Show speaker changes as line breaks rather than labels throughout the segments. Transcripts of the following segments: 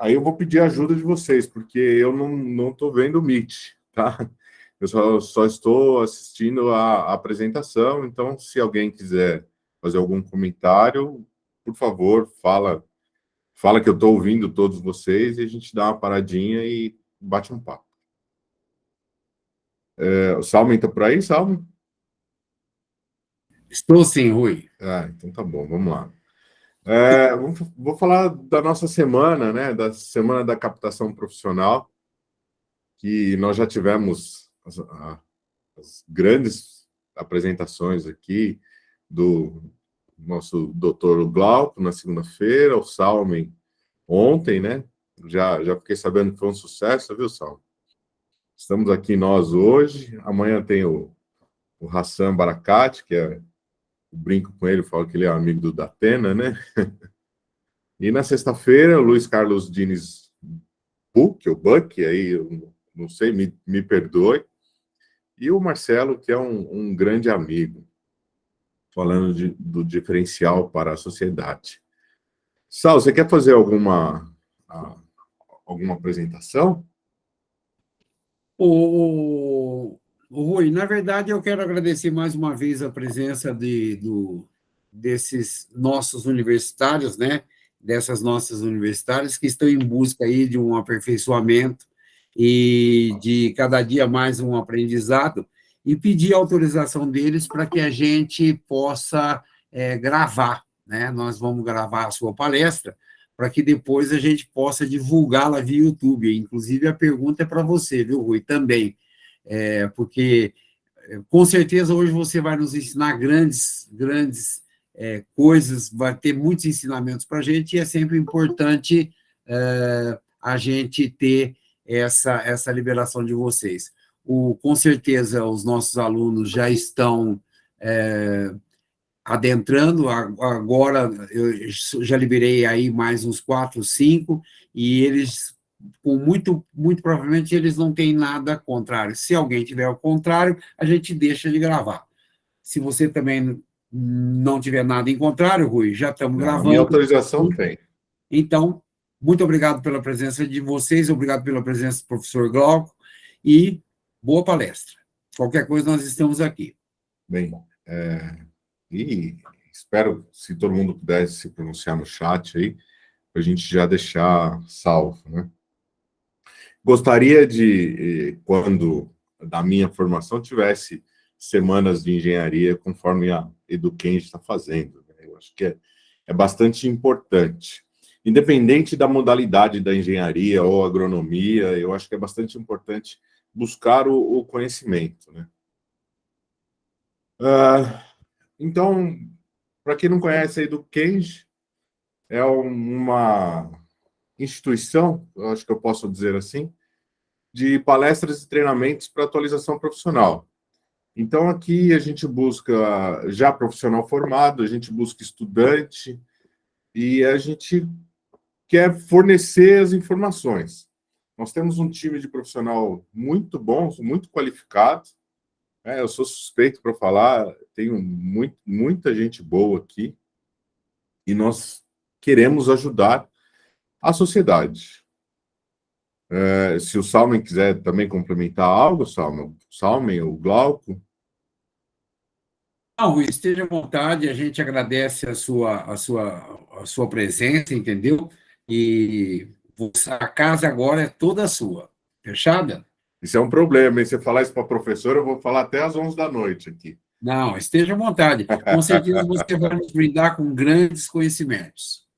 Aí eu vou pedir a ajuda de vocês, porque eu não estou vendo o Meet, tá? Eu só estou assistindo a apresentação, então se alguém quiser fazer algum comentário, por favor, fala que eu estou ouvindo todos vocês e a gente dá uma paradinha e bate um papo. O Salmen está por aí, Salmen?
Estou sim, Rui.
Então tá bom, vamos lá. Vou falar da nossa semana, né? Da semana da captação profissional, que nós já tivemos as grandes apresentações aqui do nosso doutor Glauco na segunda-feira, o Salmen ontem, né? Já fiquei sabendo que foi um sucesso, viu, Salmen? Estamos aqui nós hoje, amanhã tem o Hassan Barakati, que é, eu brinco com ele, falo que ele é amigo do Datena, né? E na sexta-feira, o Luiz Carlos Diniz Buck, aí eu não sei, me perdoe, e o Marcelo, que é um grande amigo, falando do diferencial para a sociedade. Sal, você quer fazer alguma apresentação?
O Rui, na verdade, eu quero agradecer mais uma vez a presença desses nossos universitários, né? Dessas nossas universitárias que estão em busca aí de um aperfeiçoamento e de cada dia mais um aprendizado, e pedir a autorização deles para que a gente possa gravar, né? Nós vamos gravar a sua palestra para que depois a gente possa divulgá-la via YouTube. Inclusive, a pergunta é para você, viu, Rui, também, porque, com certeza, hoje você vai nos ensinar grandes coisas, vai ter muitos ensinamentos para a gente, e é sempre importante a gente ter essa liberação de vocês. Com certeza, os nossos alunos já estão adentrando, agora eu já liberei aí mais uns 4, 5, e eles, muito provavelmente, eles não têm nada contrário. Se alguém tiver o contrário, a gente deixa de gravar. Se você também não tiver nada em contrário, Rui, já estamos gravando.
A minha autorização tem.
Então, muito obrigado pela presença de vocês, obrigado pela presença do professor Glauco, e boa palestra. Qualquer coisa, nós estamos aqui.
Bem, e espero, se todo mundo pudesse se pronunciar no chat aí, para a gente já deixar salvo, né? Gostaria de, quando da minha formação, tivesse semanas de engenharia, conforme a Eduquem está fazendo, né? Eu acho que é bastante importante. Independente da modalidade da engenharia ou agronomia, eu acho que é bastante importante buscar o conhecimento, né? Então, para quem não conhece a Eduquem, é uma instituição, eu acho que eu posso dizer assim, de palestras e treinamentos para atualização profissional. Então, aqui a gente busca já profissional formado, a gente busca estudante e a gente quer fornecer as informações. Nós temos um time de profissional muito bom, muito qualificado. Eu sou suspeito para falar, tenho muita gente boa aqui e nós queremos ajudar a sociedade. Se o Salmen quiser também complementar algo, Salmen, o Glauco.
Não, esteja à vontade, a gente agradece a sua presença, entendeu? E a casa agora é toda sua. Fechada?
Isso é um problema, hein? Você falar isso para a professora, eu vou falar até às 11 da noite aqui.
Não, esteja à vontade. Com certeza você vai nos brindar com grandes conhecimentos.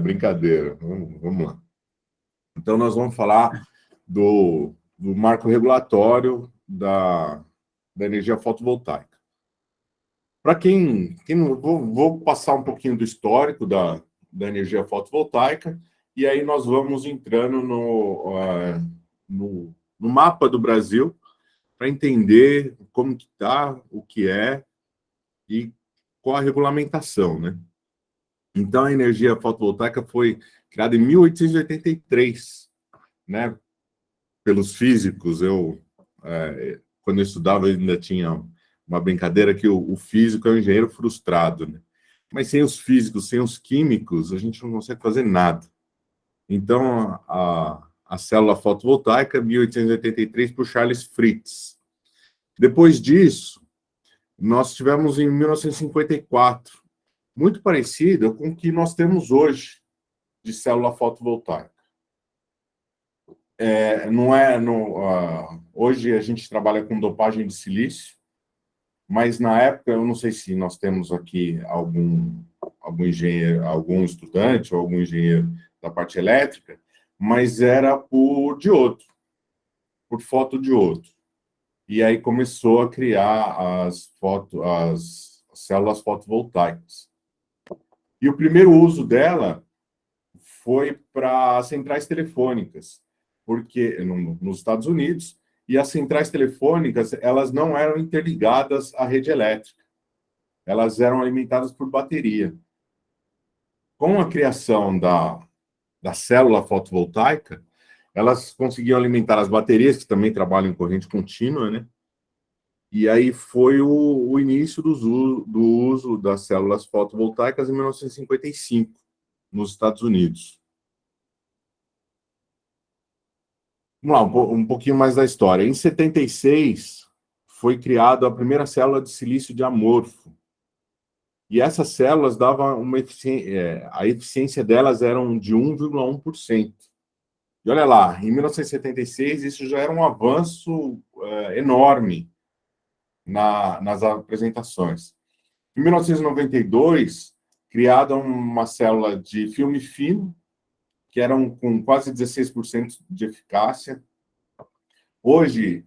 Brincadeira, vamos lá. Então, nós vamos falar do marco regulatório da energia fotovoltaica. Para quem não, vou passar um pouquinho do histórico da energia fotovoltaica, e aí nós vamos entrando no mapa do Brasil para entender como que está, o que é e qual a regulamentação, né? Então, a energia fotovoltaica foi criada em 1883, né? Pelos físicos. Quando eu estudava, ainda tinha uma brincadeira que o físico é um engenheiro frustrado, né? Mas sem os físicos, sem os químicos, a gente não consegue fazer nada. Então, a célula fotovoltaica, 1883, por Charles Fritts. Depois disso, nós tivemos em 1954, muito parecida com o que nós temos hoje de célula fotovoltaica. Hoje a gente trabalha com dopagem de silício, mas na época, eu não sei se nós temos aqui algum engenheiro, algum estudante ou algum engenheiro da parte elétrica, mas era por diodo, por fotodiodo. E aí começou a criar as células fotovoltaicas. E o primeiro uso dela foi para centrais telefônicas, porque nos Estados Unidos, e as centrais telefônicas, elas não eram interligadas à rede elétrica, elas eram alimentadas por bateria. Com a criação da célula fotovoltaica, elas conseguiam alimentar as baterias, que também trabalham em corrente contínua, né? E aí foi o início do uso das células fotovoltaicas em 1955, nos Estados Unidos. Vamos lá, um pouquinho mais da história. Em 76, foi criada a primeira célula de silício diamorfo. E essas células davam uma eficiência, a eficiência delas eram de 1,1%. E olha lá, em 1976, isso já era um avanço enorme nas apresentações. Em 1992, criada uma célula de filme fino, que eram com quase 16% de eficácia. Hoje,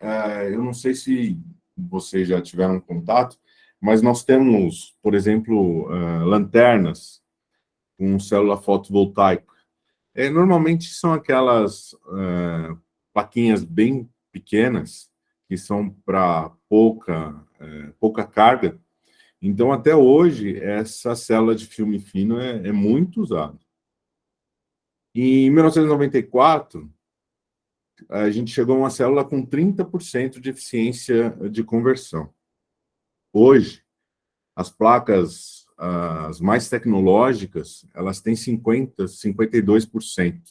eu não sei se vocês já tiveram contato, mas nós temos, por exemplo, lanternas com célula fotovoltaica. Normalmente são aquelas plaquinhas bem pequenas, que são para pouca carga. Então, até hoje, essa célula de filme fino é muito usada. Em 1994, a gente chegou a uma célula com 30% de eficiência de conversão. Hoje, as placas as mais tecnológicas, elas têm 52%.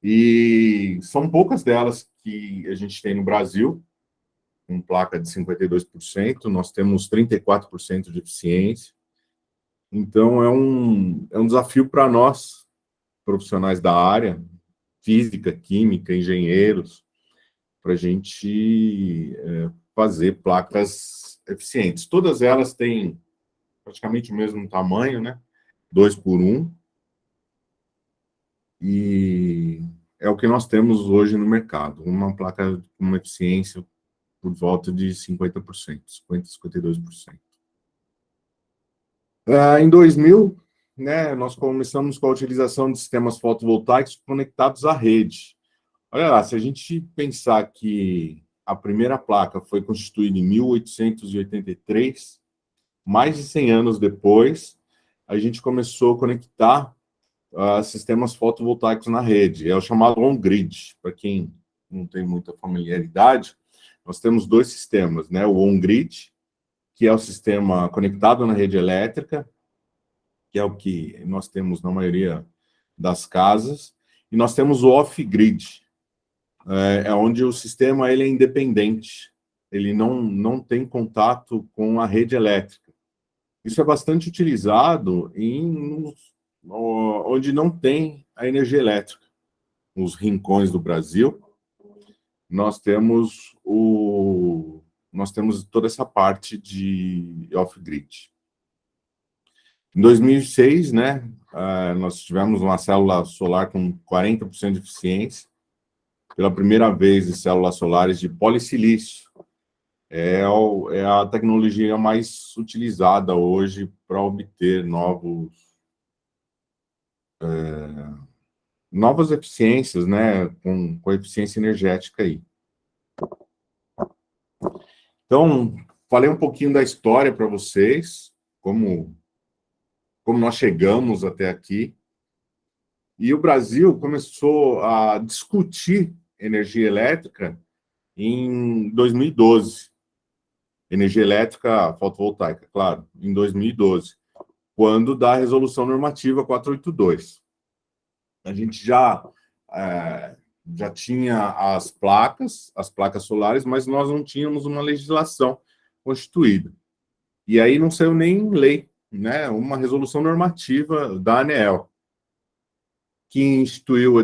E são poucas delas que a gente tem no Brasil, com placa de 52%, nós temos 34% de eficiência. Então, é um desafio para nós, profissionais da área, física, química, engenheiros, para a gente fazer placas eficientes. Todas elas têm praticamente o mesmo tamanho, né? 2x1. E é o que nós temos hoje no mercado. Uma placa com uma eficiência por volta de 50%, 52%. Em 2000, né, nós começamos com a utilização de sistemas fotovoltaicos conectados à rede. Olha lá, se a gente pensar que a primeira placa foi constituída em 1883, mais de 100 anos depois, a gente começou a conectar sistemas fotovoltaicos na rede. É o chamado on-grid. Para quem não tem muita familiaridade, nós temos dois sistemas, né? O on-grid, que é o sistema conectado na rede elétrica, que é o que nós temos na maioria das casas, e nós temos o off-grid, onde o sistema ele é independente, ele não tem contato com a rede elétrica. Isso é bastante utilizado onde não tem a energia elétrica. Nos rincões do Brasil, nós temos toda essa parte de off-grid. Em 2006, né, nós tivemos uma célula solar com 40% de eficiência, pela primeira vez, em células solares de polissilício. É a tecnologia mais utilizada hoje para obter novas eficiências, né, com eficiência energética aí. Então, falei um pouquinho da história para vocês, como nós chegamos até aqui. E o Brasil começou a discutir energia elétrica em 2012. Energia elétrica fotovoltaica, claro, em 2012, quando da Resolução Normativa 482. a gente já tinha as placas solares, mas nós não tínhamos uma legislação constituída. E aí não saiu nem lei, né? Uma resolução normativa da ANEEL, que instituiu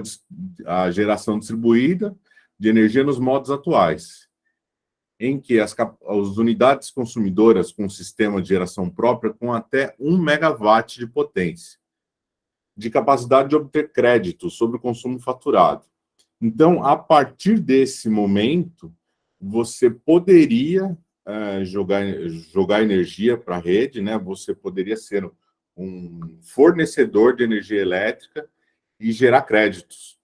a geração distribuída de energia nos modos atuais, em que as unidades consumidoras com sistema de geração própria com até 1 megawatt de potência, de capacidade de obter crédito sobre o consumo faturado. Então, a partir desse momento, você poderia jogar energia para a rede, né? Você poderia ser um fornecedor de energia elétrica e gerar créditos.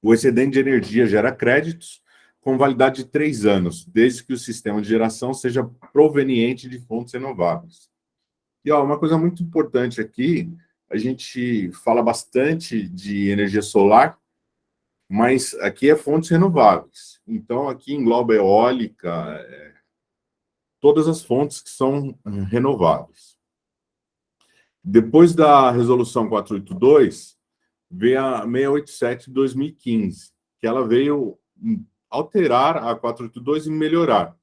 O excedente de energia gera créditos com validade de 3 anos, desde que o sistema de geração seja proveniente de fontes renováveis. E uma coisa muito importante aqui, a gente fala bastante de energia solar, mas aqui é fontes renováveis. Então, aqui engloba eólica, todas as fontes que são renováveis. Depois da resolução 482, veio a 687 de 2015, que ela veio alterar a 482 e melhorar.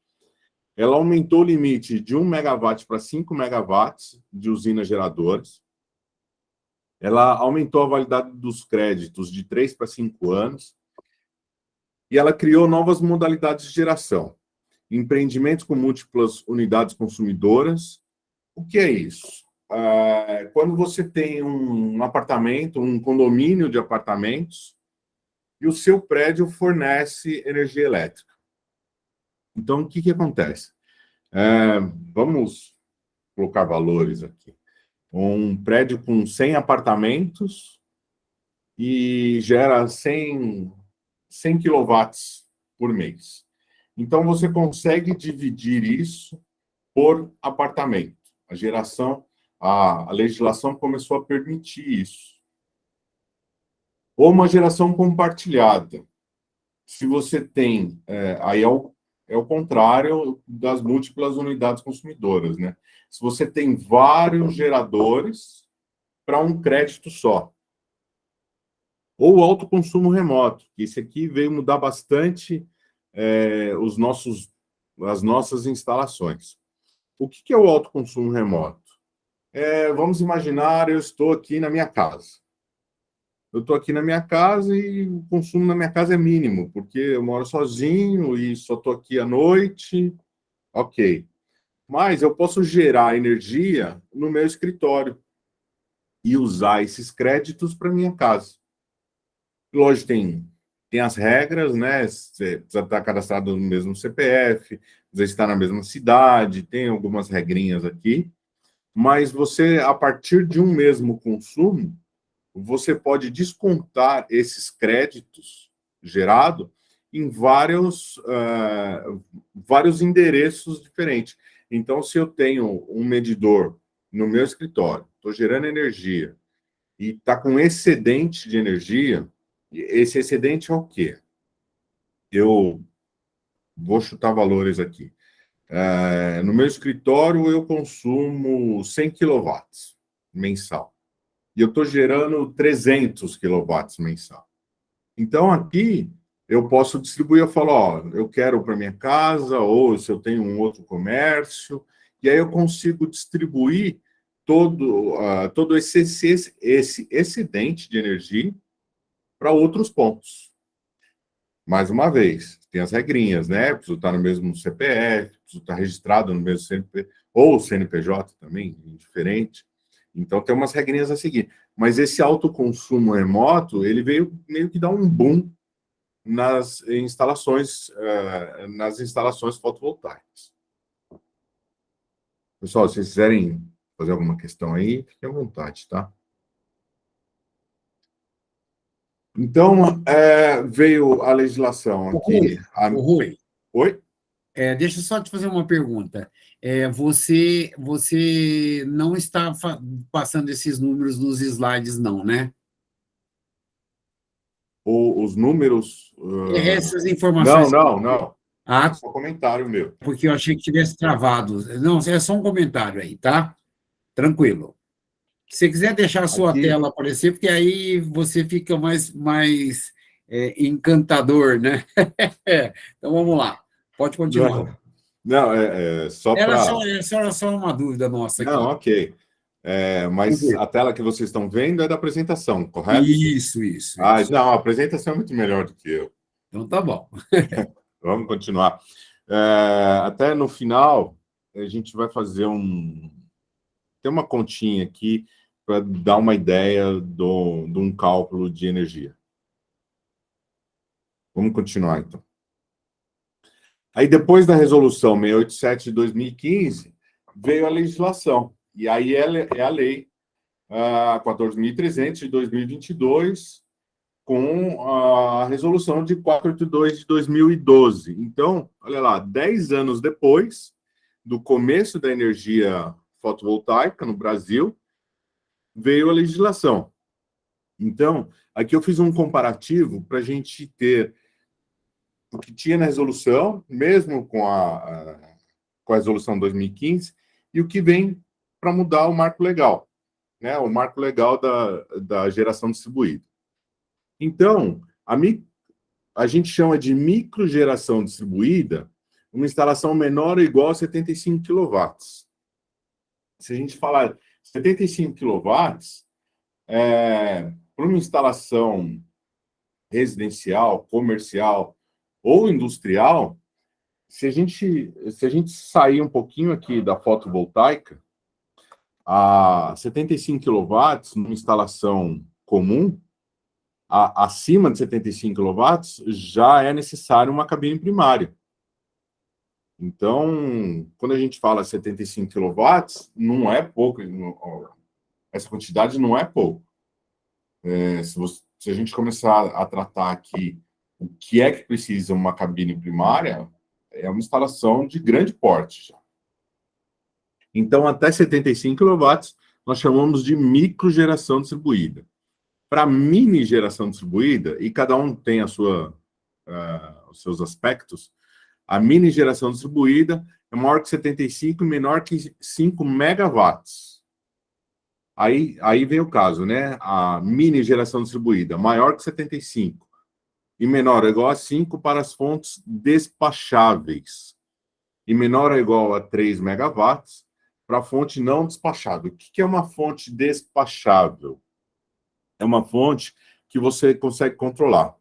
Ela aumentou o limite de 1 megawatt para 5 megawatts de usinas geradoras. Ela aumentou a validade dos créditos de 3 para 5 anos. E ela criou novas modalidades de geração. Empreendimentos com múltiplas unidades consumidoras. O que é isso? Quando você tem um apartamento, um condomínio de apartamentos, e o seu prédio fornece energia elétrica. Então, o que acontece? Vamos colocar valores aqui. Um prédio com 100 apartamentos e gera 100 quilowatts por mês. Então, você consegue dividir isso por apartamento. A legislação começou a permitir isso. Ou uma geração compartilhada. Se você tem... aí é o contrário das múltiplas unidades consumidoras, né? Se você tem vários geradores para um crédito só. Ou autoconsumo remoto, que esse aqui veio mudar bastante as nossas instalações. O que é o autoconsumo remoto? Vamos imaginar, eu estou aqui na minha casa. Eu estou aqui na minha casa e o consumo na minha casa é mínimo, porque eu moro sozinho e só estou aqui à noite. Ok. Mas eu posso gerar energia no meu escritório e usar esses créditos para minha casa. Lógico, tem as regras, né? Você precisa estar cadastrado no mesmo CPF, precisa estar na mesma cidade, tem algumas regrinhas aqui. Mas você, a partir de um mesmo consumo, você pode descontar esses créditos gerados em vários endereços diferentes. Então, se eu tenho um medidor no meu escritório, estou gerando energia e está com excedente de energia, esse excedente é o quê? Eu vou chutar valores aqui. No meu escritório, eu consumo 100 quilowatts mensal. E eu estou gerando 300 quilowatts mensal. Então, aqui, eu posso distribuir, eu falo, eu quero para minha casa, ou se eu tenho um outro comércio, e aí eu consigo distribuir todo esse excedente de energia para outros pontos. Mais uma vez, tem as regrinhas, né? Preciso estar no mesmo CPF, preciso estar registrado no mesmo CNPJ, ou CNPJ também, indiferente. Então, tem umas regrinhas a seguir. Mas esse autoconsumo remoto, ele veio meio que dar um boom nas instalações fotovoltaicas. Pessoal, se vocês quiserem fazer alguma questão aí, fiquem à vontade, tá? Então, veio a legislação aqui...
Rui.
Oi?
Deixa eu só te fazer uma pergunta. Você não está passando esses números nos slides, não, né?
Os números...
Essas informações...
Não.
Ah,
é só comentário meu.
porque eu achei que tivesse travado. Não, é só um comentário aí, tá? Tranquilo. Se você quiser deixar a sua
Aqui,
tela aparecer, porque aí você fica mais encantador, né? Então, vamos lá. Pode continuar.
não, não, só para...
Era só uma dúvida nossa
Não,
aqui.
ok. Mas a tela que vocês estão vendo é da apresentação, correto? Ah,
Isso.
não, a apresentação é muito melhor do que eu.
Então, tá bom.
Vamos continuar. Até no final, a gente vai fazer tem uma continha aqui para dar uma ideia de um cálculo de energia. Vamos continuar, então. Aí, depois da resolução 687 de 2015, veio a legislação. E aí é a lei 14.300 de 2022, com a resolução de 482 de 2012. Então, olha lá, 10 anos depois do começo da energia fotovoltaica no Brasil, veio a legislação. Então, aqui eu fiz um comparativo para a gente ter o que tinha na resolução, mesmo com a resolução 2015, e o que vem para mudar o marco legal, né? O marco legal da geração distribuída. Então, a gente chama de microgeração distribuída uma instalação menor ou igual a 75 quilowatts. Se a gente falar 75 quilowatts, para uma instalação residencial, comercial ou industrial, se a gente sair um pouquinho aqui da fotovoltaica, a 75 quilowatts, numa instalação comum, acima de 75 quilowatts, já é necessário uma cabine primária. Então, quando a gente fala 75 quilowatts, não é pouco, essa quantidade não é pouco. Se a gente começar a tratar aqui o que é que precisa uma cabine primária, é uma instalação de grande porte já. Então, até 75 quilowatts, nós chamamos de microgeração distribuída. Para mini geração distribuída, e cada um tem os seus aspectos, a mini geração distribuída é maior que 75 e menor que 5 megawatts. Aí vem o caso, né? A mini geração distribuída, maior que 75 e menor ou igual a 5 para as fontes despacháveis, e menor ou igual a 3 megawatts para a fonte não despachável. O que é uma fonte despachável? É uma fonte que você consegue controlar.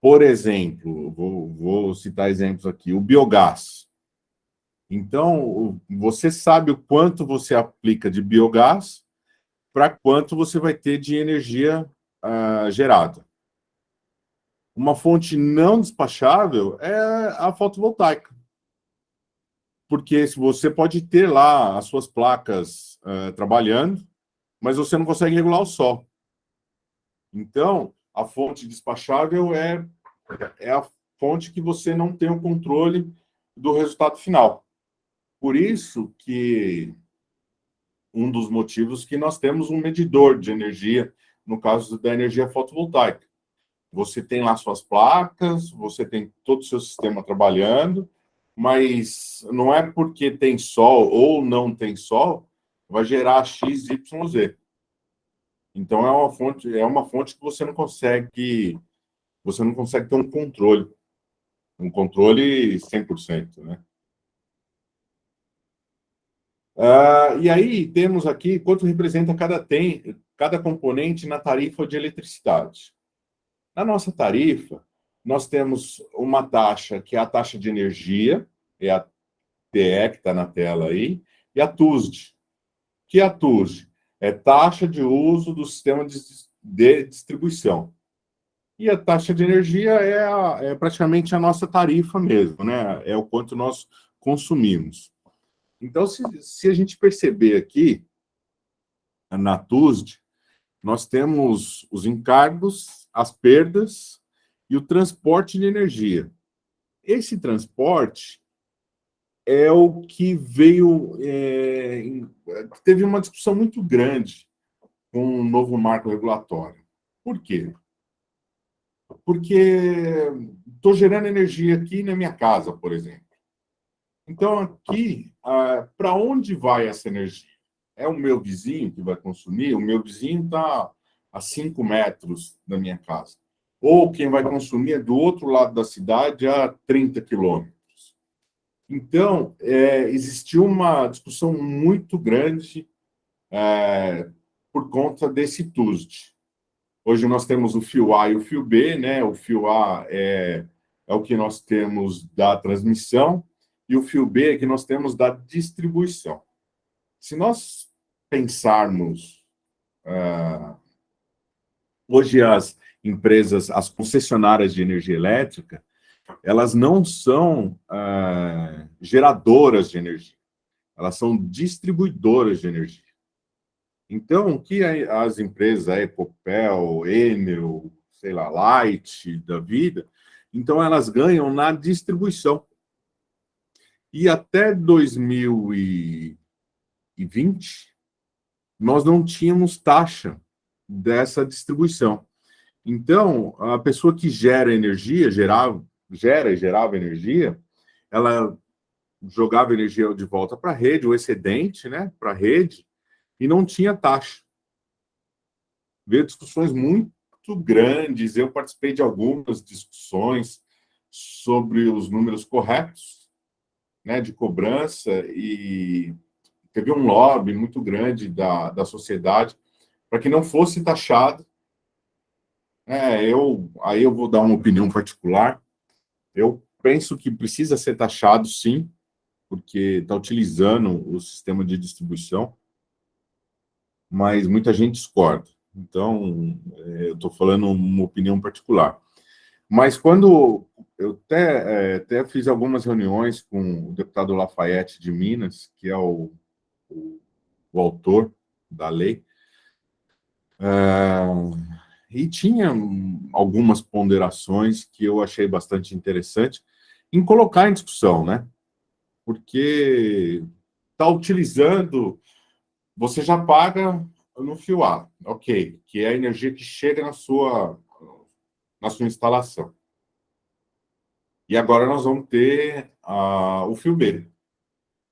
Por exemplo, vou citar exemplos aqui, o biogás. Então, você sabe o quanto você aplica de biogás para quanto você vai ter de energia gerada. Uma fonte não despachável é a fotovoltaica. Porque você pode ter lá as suas placas trabalhando, mas você não consegue regular o sol. Então, a fonte despachável é a fonte que você não tem o controle do resultado final. Por isso que um dos motivos que nós temos um medidor de energia, no caso da energia fotovoltaica. Você tem lá suas placas, você tem todo o seu sistema trabalhando, mas não é porque tem sol ou não tem sol, vai gerar X, Y, Z. Então é uma fonte que você não consegue ter um controle 100%, né? E aí temos aqui quanto representa cada componente na tarifa de eletricidade. Na nossa tarifa, nós temos uma taxa, que é a taxa de energia, é a TE, que está na tela aí, e a TUSD. Que é a TUSD? É taxa de uso do sistema de distribuição. E a taxa de energia é praticamente a nossa tarifa mesmo, né? É o quanto nós consumimos. Então, se a gente perceber aqui, na TUSD, nós temos os encargos, as perdas e o transporte de energia. Esse transporte é o que teve uma discussão muito grande com o novo marco regulatório. Por quê? Porque estou gerando energia aqui na minha casa, por exemplo. Então, aqui, para onde vai essa energia? é o meu vizinho que vai consumir, o meu vizinho está a 5 metros da minha casa. Ou quem vai consumir é do outro lado da cidade, a 30 quilômetros. Então, existiu uma discussão muito grande por conta desse TUSD. Hoje nós temos o fio A e o fio B, né? O fio A é o que nós temos da transmissão e o fio B é que nós temos da distribuição. Se nós pensarmos hoje as empresas, as concessionárias de energia elétrica, elas não são geradoras de energia, elas são distribuidoras de energia. Então, o que as empresas, a Ecopel, Enel, sei lá, Light da vida, então elas ganham na distribuição. E até 2020, nós não tínhamos taxa dessa distribuição. Então, a pessoa que gera energia, gera e gerava energia, ela jogava energia de volta para a rede, o excedente, né, para a rede, e não tinha taxa. Veio discussões muito grandes, eu participei de algumas discussões sobre os números corretos, né, de cobrança, e teve um lobby muito grande da sociedade para que não fosse taxado. Aí eu vou dar uma opinião particular. Eu penso que precisa ser taxado, sim, porque está utilizando o sistema de distribuição, mas muita gente discorda. Então, eu estou falando uma opinião particular. Mas quando eu até fiz algumas reuniões com o deputado Lafayette de Minas, que é o autor da lei, e tinha algumas ponderações que eu achei bastante interessante em colocar em discussão, né? Porque está utilizando, você já paga no fio A, ok, que é a energia que chega na sua instalação. E agora nós vamos ter o fio B,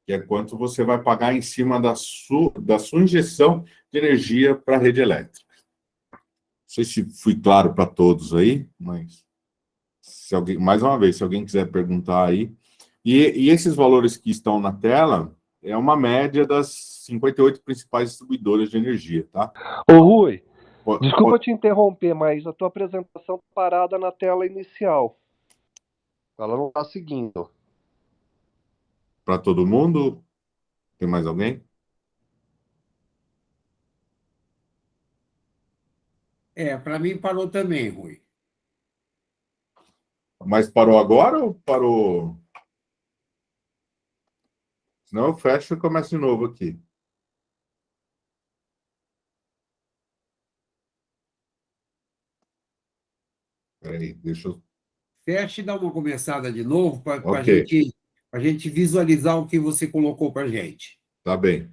que é quanto você vai pagar em cima da sua injeção de energia para a rede elétrica. Não sei se fui claro para todos aí, mas se alguém, mais uma vez, se alguém quiser perguntar aí. E esses valores que estão na tela é uma média das 58 principais distribuidoras de energia, tá?
Ô Rui, desculpa
Pode
te interromper, mas a tua apresentação tá parada na tela inicial. Ela não está seguindo.
para todo mundo? Tem mais alguém?
Para mim parou também, Rui.
Mas parou agora ou parou? Senão eu fecho e começo de novo aqui. Peraí, deixa eu.
Fecha e dá uma começada de novo para
Ok,
a gente visualizar o que você colocou para a gente.
tá bem.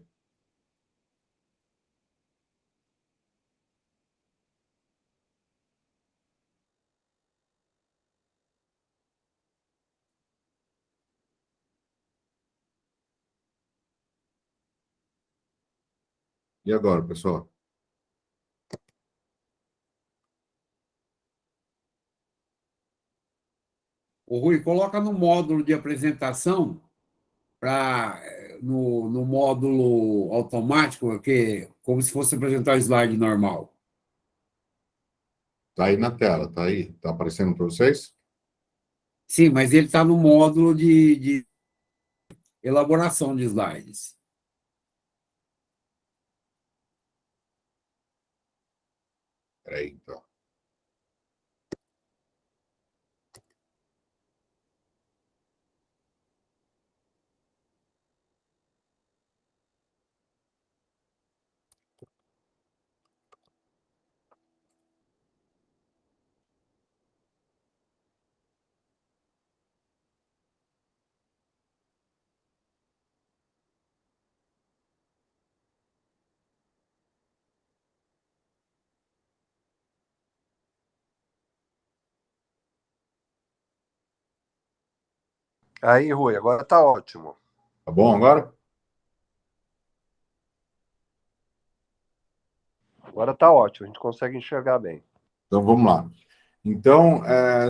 E agora, pessoal?
O Rui, coloca no módulo de apresentação, no módulo automático, como se fosse apresentar o slide normal.
Tá aí na tela, tá aí? Tá aparecendo para vocês?
Sim, mas ele está no módulo de elaboração de slides.
Peraí, então.
Aí, Rui, agora tá ótimo.
Tá bom agora?
Agora está ótimo, a gente consegue enxergar bem.
Então, vamos lá. Então,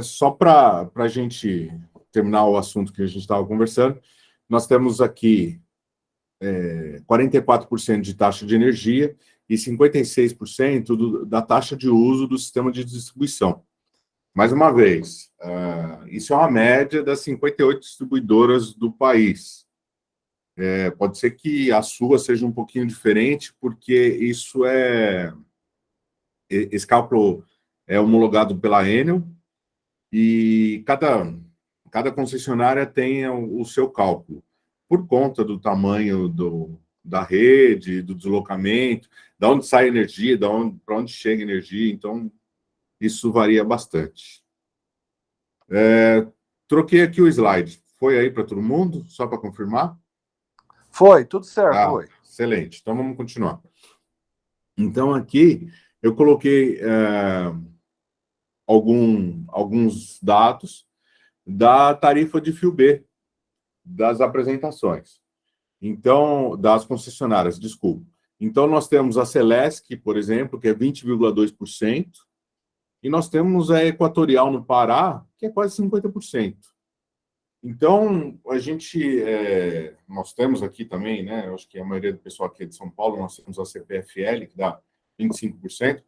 só para a gente terminar o assunto que a gente estava conversando, nós temos aqui 44% de taxa de energia e 56% da taxa de uso do sistema de distribuição. Mais uma vez, isso é uma média das 58 distribuidoras do país. Pode ser que a sua seja um pouquinho diferente, porque esse cálculo é homologado pela Enel e cada concessionária tem o seu cálculo, por conta do tamanho da rede, do deslocamento, da onde sai a energia, para onde chega a energia, então isso varia bastante. Troquei aqui o slide. Foi aí para todo mundo, só para confirmar?
Foi, tudo certo, foi.
Excelente. Então, vamos continuar. Então, aqui, eu coloquei alguns dados da tarifa de fio B, das apresentações. Então, das concessionárias, desculpa. Então, nós temos a Celesc, por exemplo, que é 20,2%, e nós temos a Equatorial no Pará, que é quase 50%. Então, nós temos aqui também, né? Eu acho que a maioria do pessoal aqui é de São Paulo, nós temos a CPFL, que dá 25%.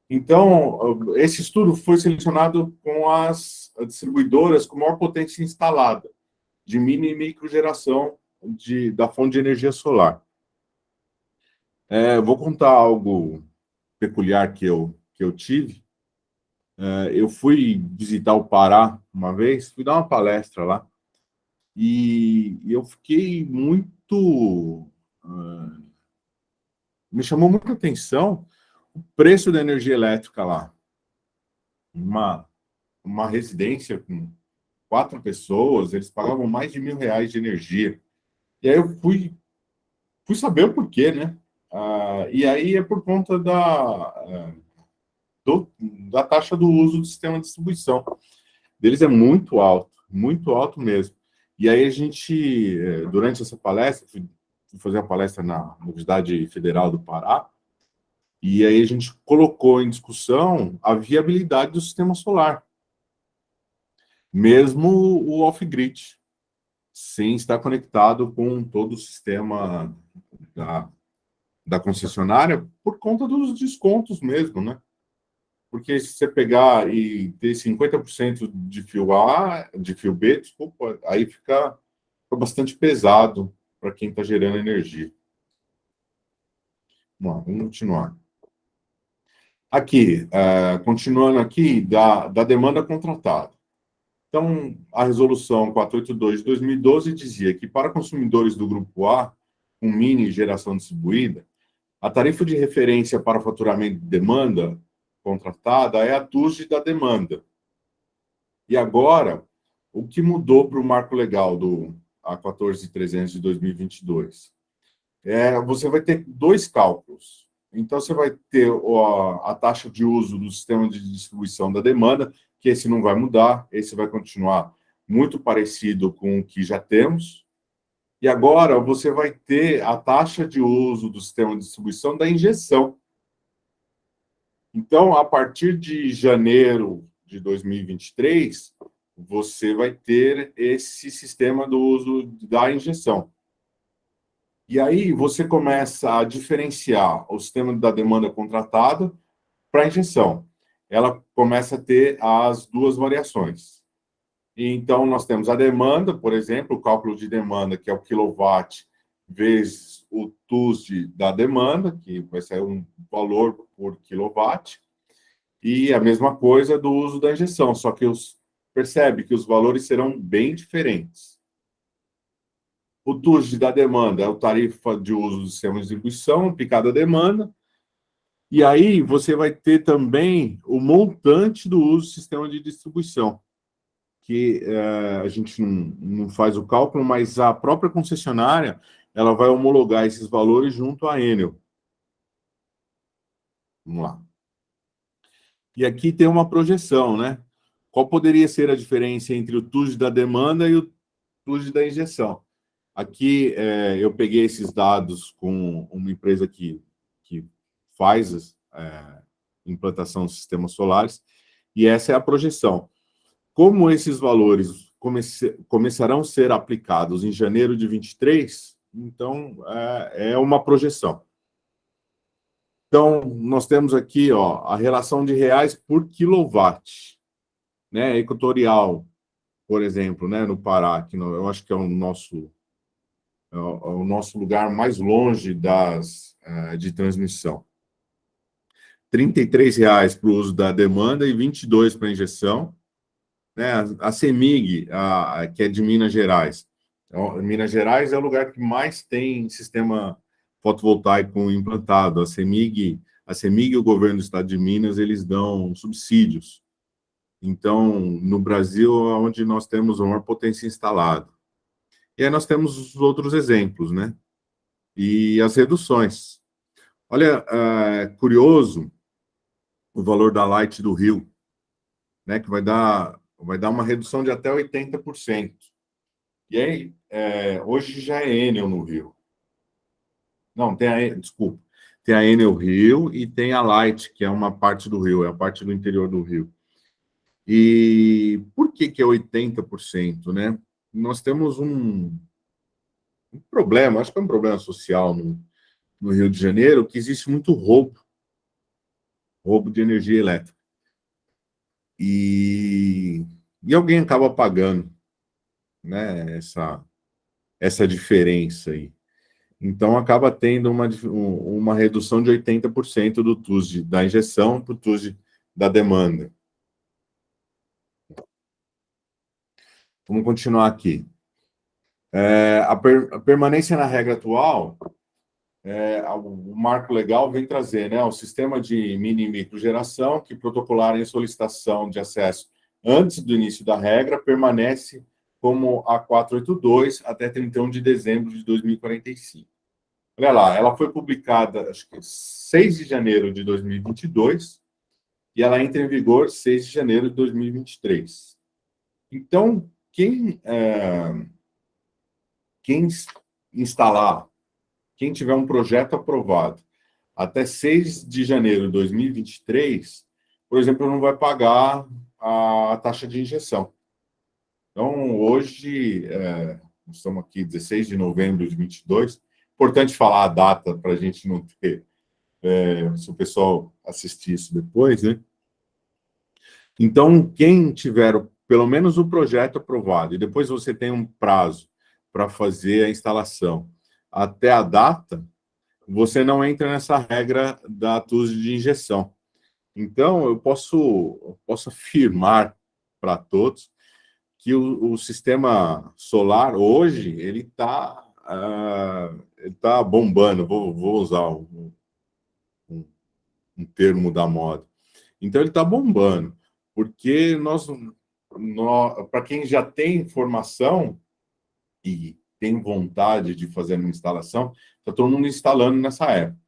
Então, esse estudo foi selecionado com as distribuidoras com maior potência instalada, de mini e microgeração da fonte de energia solar. Vou contar algo peculiar que eu tive. Eu fui visitar o Pará uma vez, fui dar uma palestra lá, e eu fiquei muito... me chamou muita atenção o preço da energia elétrica lá. Uma residência com 4 pessoas, eles pagavam mais de R$1.000 de energia. E aí eu fui saber o porquê, né? E aí é por conta da taxa do uso do sistema de distribuição. Deles é muito alto mesmo. E aí a gente, durante essa palestra, fui fazer uma palestra na Universidade Federal do Pará, e aí a gente colocou em discussão a viabilidade do sistema solar, mesmo o off-grid, sem estar conectado com todo o sistema da concessionária, por conta dos descontos mesmo, né? Porque se você pegar e ter 50% de fio A, de fio B, desculpa, aí fica bastante pesado para quem está gerando energia. Vamos continuar. Aqui, continuando aqui, da demanda contratada. Então, a resolução 482 de 2012 dizia que para consumidores do grupo A, com mini geração distribuída, a tarifa de referência para faturamento de demanda contratada é a TUSD da demanda. E agora, o que mudou para o marco legal do A14300 de 2022? Você vai ter 2 cálculos. Então, você vai ter a taxa de uso do sistema de distribuição da demanda, que esse não vai mudar, esse vai continuar muito parecido com o que já temos. E agora, você vai ter a taxa de uso do sistema de distribuição da injeção. Então, a partir de janeiro de 2023, você vai ter esse sistema do uso da injeção. E aí você começa a diferenciar o sistema da demanda contratada para a injeção. Ela começa a ter as 2 variações. E então, nós temos a demanda, por exemplo, o cálculo de demanda, que é o quilowatt vezes o TUSD da demanda, que vai ser um valor por quilowatt, e a mesma coisa do uso da injeção, só que percebe que os valores serão bem diferentes. O TUSD da demanda é a tarifa de uso do sistema de distribuição, aplicada à demanda, e aí você vai ter também o montante do uso do sistema de distribuição, que a gente não faz o cálculo, mas a própria concessionária ela vai homologar esses valores junto à Enel. Vamos lá. E aqui tem uma projeção, né? Qual poderia ser a diferença entre o TUSD da demanda e o TUSD da injeção? Aqui eu peguei esses dados com uma empresa que faz implantação de sistemas solares, e essa é a projeção. Como esses valores começarão a ser aplicados em janeiro de 23, então é uma projeção. Então, nós temos aqui a relação de reais por quilowatt, né, equatorial, por exemplo, né, no Pará, que eu acho que é o nosso lugar mais longe de transmissão. R$ 33,00 para o uso da demanda e R$ 22,00 para a injeção. Né? A CEMIG, que é de Minas Gerais. Minas Gerais é o lugar que mais tem sistema fotovoltaico implantado. A CEMIG e o governo do estado de Minas, eles dão subsídios. Então, no Brasil, é onde nós temos a maior potência instalada. E aí nós temos os outros exemplos, né? E as reduções. Olha, curioso o valor da Light do Rio, né? Que vai dar uma redução de até 80%. E aí, hoje já é Enel no Rio. Não, desculpa. Tem a Enel Rio e tem a Light, que é uma parte do Rio, é a parte do interior do Rio. E por que é 80%, né? Nós temos um problema, acho que é um problema social no Rio de Janeiro, que existe muito roubo de energia elétrica. E alguém acaba pagando, né, essa diferença aí. Então, acaba tendo uma redução de 80% do TUSD da injeção para o TUSD da demanda. Vamos continuar aqui. A permanência na regra atual, o marco legal vem trazer, né, o sistema de mini e microgeração que protocolarem a solicitação de acesso antes do início da regra permanece como a 482 até 31 de dezembro de 2045. Olha lá, ela foi publicada, acho que 6 de janeiro de 2022 e ela entra em vigor 6 de janeiro de 2023. Então, quem instalar, quem tiver um projeto aprovado até 6 de janeiro de 2023, por exemplo, não vai pagar a taxa de injeção. Então, hoje, estamos aqui, 16 de novembro de 22, importante falar a data para a gente não ter, se o pessoal assistir isso depois, né? Então, quem tiver pelo menos o projeto aprovado, e depois você tem um prazo para fazer a instalação até a data, você não entra nessa regra da TUSD de injeção. Então, eu posso afirmar para todos que o sistema solar hoje ele está bombando. Vou usar um termo da moda. Então, ele está bombando, porque para quem já tem formação e tem vontade de fazer uma instalação, está todo mundo instalando nessa época.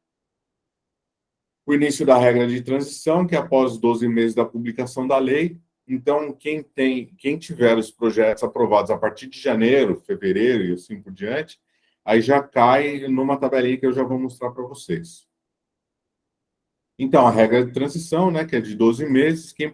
O início da regra de transição, que é após 12 meses da publicação da lei. Então, quem tiver os projetos aprovados a partir de janeiro, fevereiro e assim por diante, aí já cai numa tabelinha que eu já vou mostrar para vocês. Então, a regra de transição, né, que é de 12 meses, quem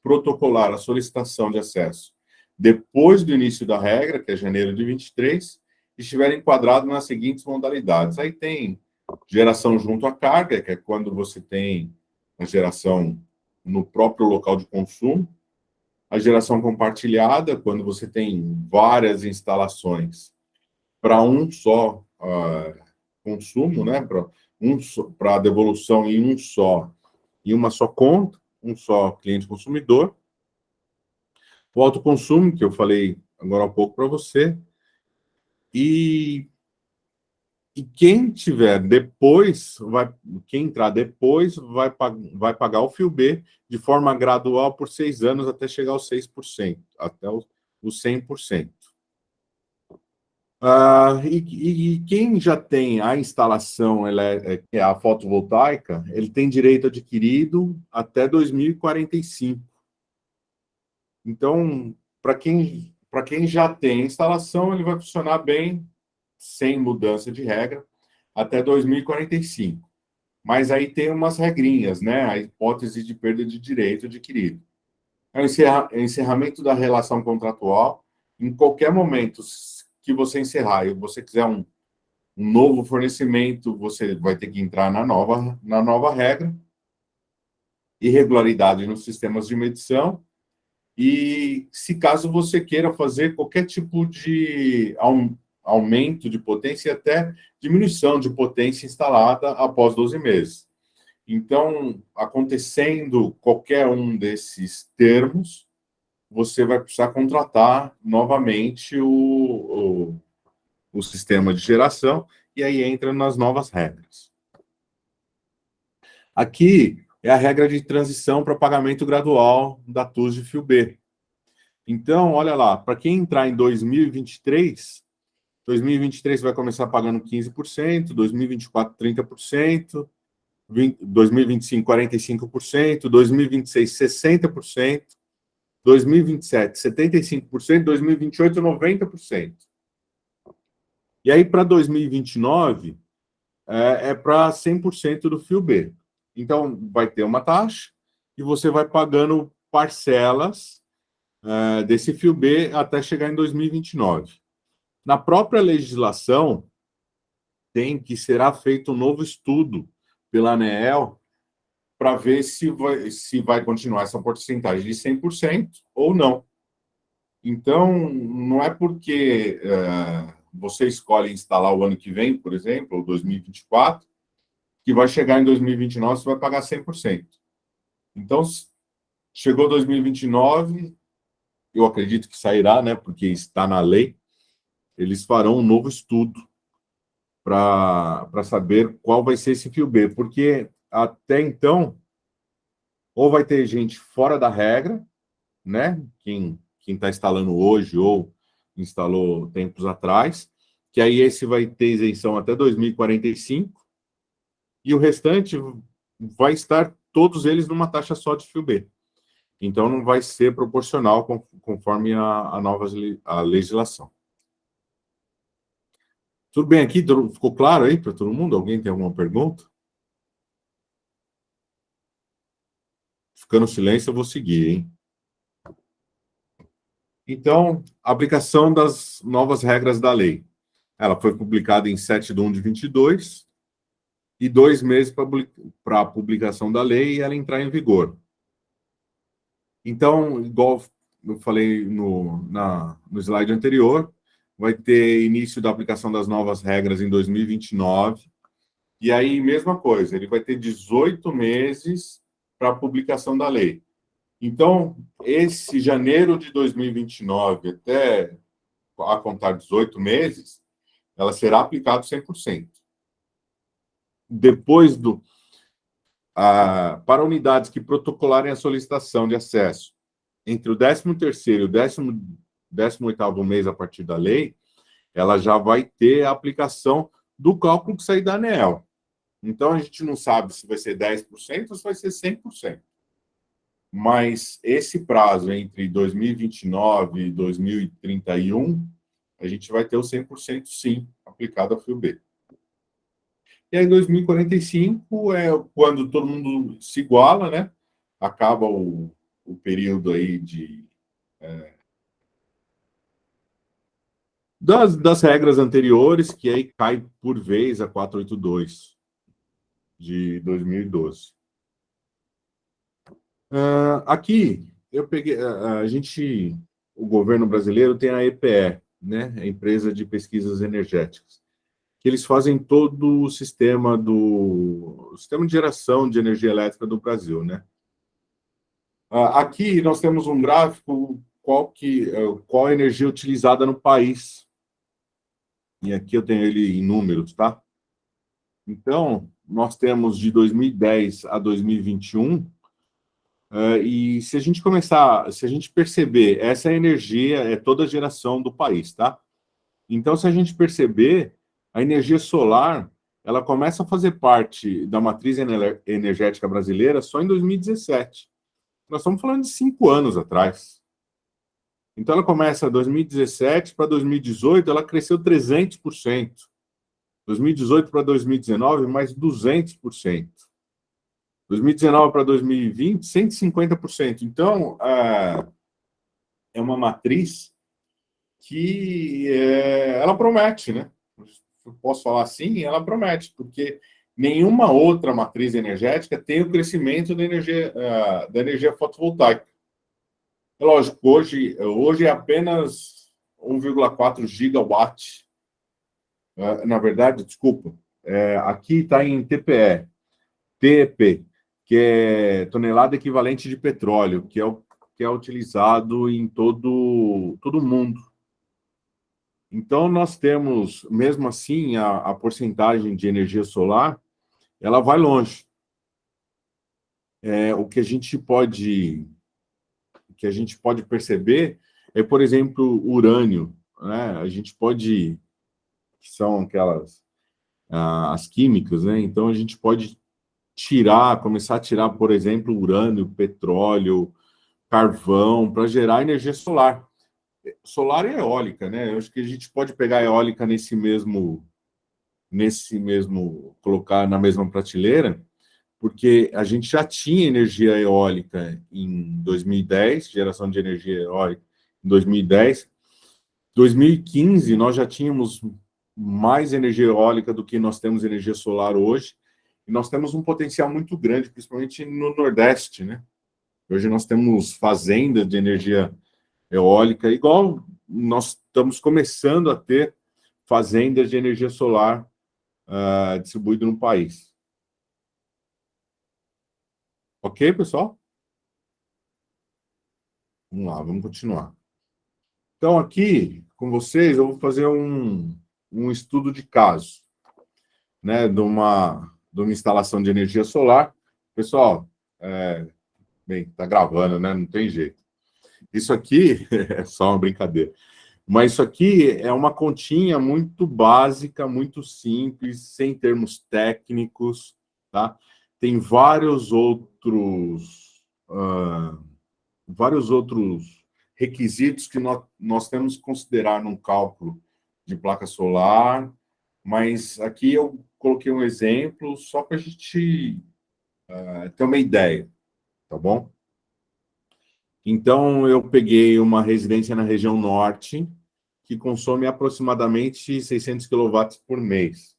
protocolar a solicitação de acesso depois do início da regra, que é janeiro de 23, estiver enquadrado nas seguintes modalidades. Aí tem geração junto à carga, que é quando você tem a geração no próprio local de consumo. A geração compartilhada, quando você tem várias instalações para um só consumo, né? Para devolução em uma só conta, um só cliente consumidor. O autoconsumo, que eu falei agora há pouco para você. E quem tiver depois, quem entrar depois, vai pagar o FIO B de forma gradual por 6 anos até chegar aos 6%, até os 100%. E quem já tem a instalação, que é a fotovoltaica, ele tem direito adquirido até 2045. Então, para quem já tem a instalação, ele vai funcionar bem, sem mudança de regra, até 2045. Mas aí tem umas regrinhas, né? A hipótese de perda de direito adquirido. É o encerramento da relação contratual. Em qualquer momento que você encerrar e você quiser um novo fornecimento, você vai ter que entrar na nova regra. Irregularidade nos sistemas de medição. E se caso você queira fazer qualquer tipo de aumento de potência e até diminuição de potência instalada após 12 meses. Então, acontecendo qualquer um desses termos, você vai precisar contratar novamente o sistema de geração, e aí entra nas novas regras. Aqui é a regra de transição para pagamento gradual da TUS de fio B. Então, olha lá, para quem entrar em 2023 vai começar pagando 15%, 2024, 30%, 2025, 45%, 2026, 60%, 2027, 75%, 2028, 90%. E aí, para 2029, é para 100% do fio B. Então, vai ter uma taxa e você vai pagando parcelas desse fio B até chegar em 2029. Na própria legislação, tem que será feito um novo estudo pela ANEEL para ver se vai continuar essa porcentagem de 100% ou não. Então, não é porque você escolhe instalar o ano que vem, por exemplo, ou 2024, que vai chegar em 2029 você vai pagar 100%. Então, chegou 2029, eu acredito que sairá, né, porque está na lei, eles farão um novo estudo para saber qual vai ser esse fio B, porque até então, ou vai ter gente fora da regra, né, quem está instalando hoje ou instalou tempos atrás, que aí esse vai ter isenção até 2045, e o restante vai estar todos eles numa taxa só de fio B. Então, não vai ser proporcional conforme a legislação. Tudo bem aqui? Ficou claro aí para todo mundo? Alguém tem alguma pergunta? Ficando silêncio, eu vou seguir, hein? Então, aplicação das novas regras da lei. Ela foi publicada em 7/1 de 22 e 2 meses para a publicação da lei e ela entrar em vigor. Então, igual eu falei no slide anterior, vai ter início da aplicação das novas regras em 2029. E aí, mesma coisa, ele vai ter 18 meses para a publicação da lei. Então, esse janeiro de 2029 até a contar 18 meses, ela será aplicada 100%. Depois para unidades que protocolarem a solicitação de acesso entre o 13º e o 18º mês a partir da lei, ela já vai ter a aplicação do cálculo que sair da ANEEL. Então, a gente não sabe se vai ser 10% ou se vai ser 100%. Mas esse prazo entre 2029 e 2031, a gente vai ter o 100% sim aplicado a fio B. E aí, 2045 é quando todo mundo se iguala, né? Acaba o período aí das regras anteriores, que aí cai por vez a 482 de 2012. Aqui, eu peguei, o governo brasileiro tem a EPE, né? A Empresa de Pesquisas Energéticas, que eles fazem todo o sistema de geração de energia elétrica do Brasil, né? Aqui nós temos um gráfico qual a energia utilizada no país. E aqui eu tenho ele em números, tá? Então, nós temos de 2010 a 2021, e se a gente perceber, essa energia é toda a geração do país, tá? Então, se a gente perceber, a energia solar, ela começa a fazer parte da matriz energética brasileira só em 2017. Nós estamos falando de 5 anos atrás. Então, ela começa em 2017 para 2018, ela cresceu 300%. 2018 para 2019, mais 200%. 2019 para 2020, 150%. Então, é uma matriz que ela promete, né? Eu posso falar assim, ela promete, porque nenhuma outra matriz energética tem o crescimento da energia fotovoltaica. É lógico, hoje é apenas 1,4 gigawatt. Na verdade, desculpa, aqui está em TPE, TEP, que é tonelada equivalente de petróleo, que é utilizado em todo o mundo. Então, nós temos, mesmo assim, a porcentagem de energia solar, ela vai longe. O que a gente pode perceber é, por exemplo, o urânio, né? A gente pode, que são aquelas, as químicas, né? Então, a gente pode começar a tirar, por exemplo, urânio, petróleo, carvão, para gerar energia solar. Solar e eólica, né? Eu acho que a gente pode pegar a eólica nesse mesmo, colocar na mesma prateleira, porque a gente já tinha energia eólica em 2010, geração de energia eólica em 2010. 2015, nós já tínhamos mais energia eólica do que nós temos energia solar hoje, e nós temos um potencial muito grande, principalmente no Nordeste, né? Hoje nós temos fazendas de energia eólica, igual nós estamos começando a ter fazendas de energia solar distribuídas no país. Ok, pessoal? Vamos lá, vamos continuar. Então, aqui, com vocês, eu vou fazer um estudo de caso, né, de uma instalação de energia solar. Pessoal, bem, está gravando, né? Não tem jeito. Isso aqui é só uma brincadeira. Mas isso aqui é uma continha muito básica, muito simples, sem termos técnicos, tá? Tem vários outros requisitos que nós temos que considerar num cálculo de placa solar, mas aqui eu coloquei um exemplo só para a gente ter uma ideia, tá bom? Então, eu peguei uma residência na região norte, que consome aproximadamente 600 quilowatts por mês.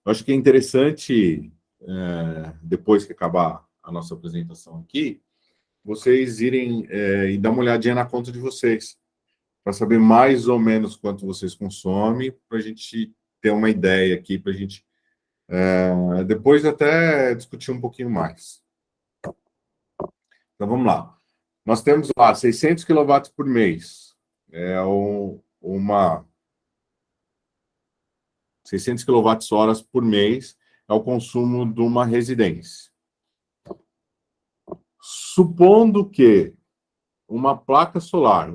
Eu acho que é interessante, depois que acabar a nossa apresentação aqui, vocês irem e dar uma olhadinha na conta de vocês, para saber mais ou menos quanto vocês consomem, para a gente ter uma ideia aqui, para a gente depois até discutir um pouquinho mais. Então, vamos lá. Nós temos lá 600 quilowatts por mês. 600 quilowatts-horas por mês é o consumo de uma residência. Supondo que uma placa solar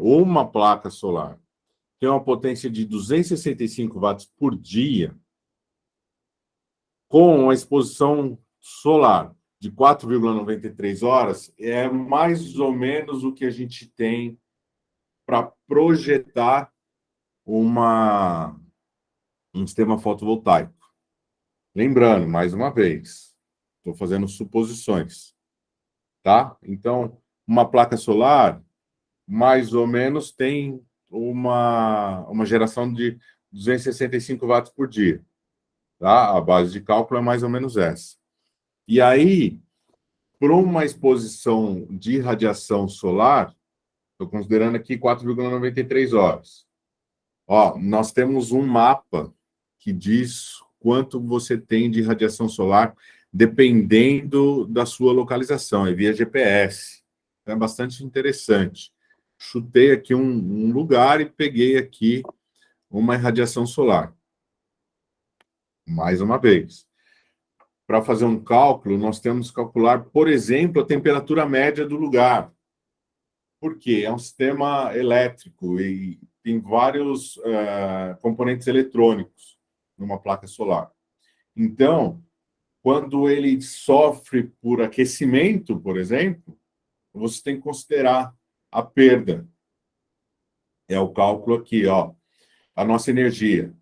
tem uma potência de 265 watts por dia, com a exposição solar de 4,93 horas, é mais ou menos o que a gente tem para projetar um sistema fotovoltaico. Lembrando, mais uma vez, estou fazendo suposições, tá? Então, uma placa solar, mais ou menos, tem uma geração de 265 watts por dia, tá? A base de cálculo é mais ou menos essa. E aí, para uma exposição de radiação solar, estou considerando aqui 4,93 horas. Ó, nós temos um mapa que diz quanto você tem de radiação solar, dependendo da sua localização, é via GPS. É bastante interessante. Chutei aqui um lugar e peguei aqui uma irradiação solar. Mais uma vez. Para fazer um cálculo, nós temos que calcular, por exemplo, a temperatura média do lugar. Por quê? É um sistema elétrico e tem vários componentes eletrônicos numa placa solar. Então, quando ele sofre por aquecimento, por exemplo, você tem que considerar a perda. É o cálculo aqui, ó. A nossa energia.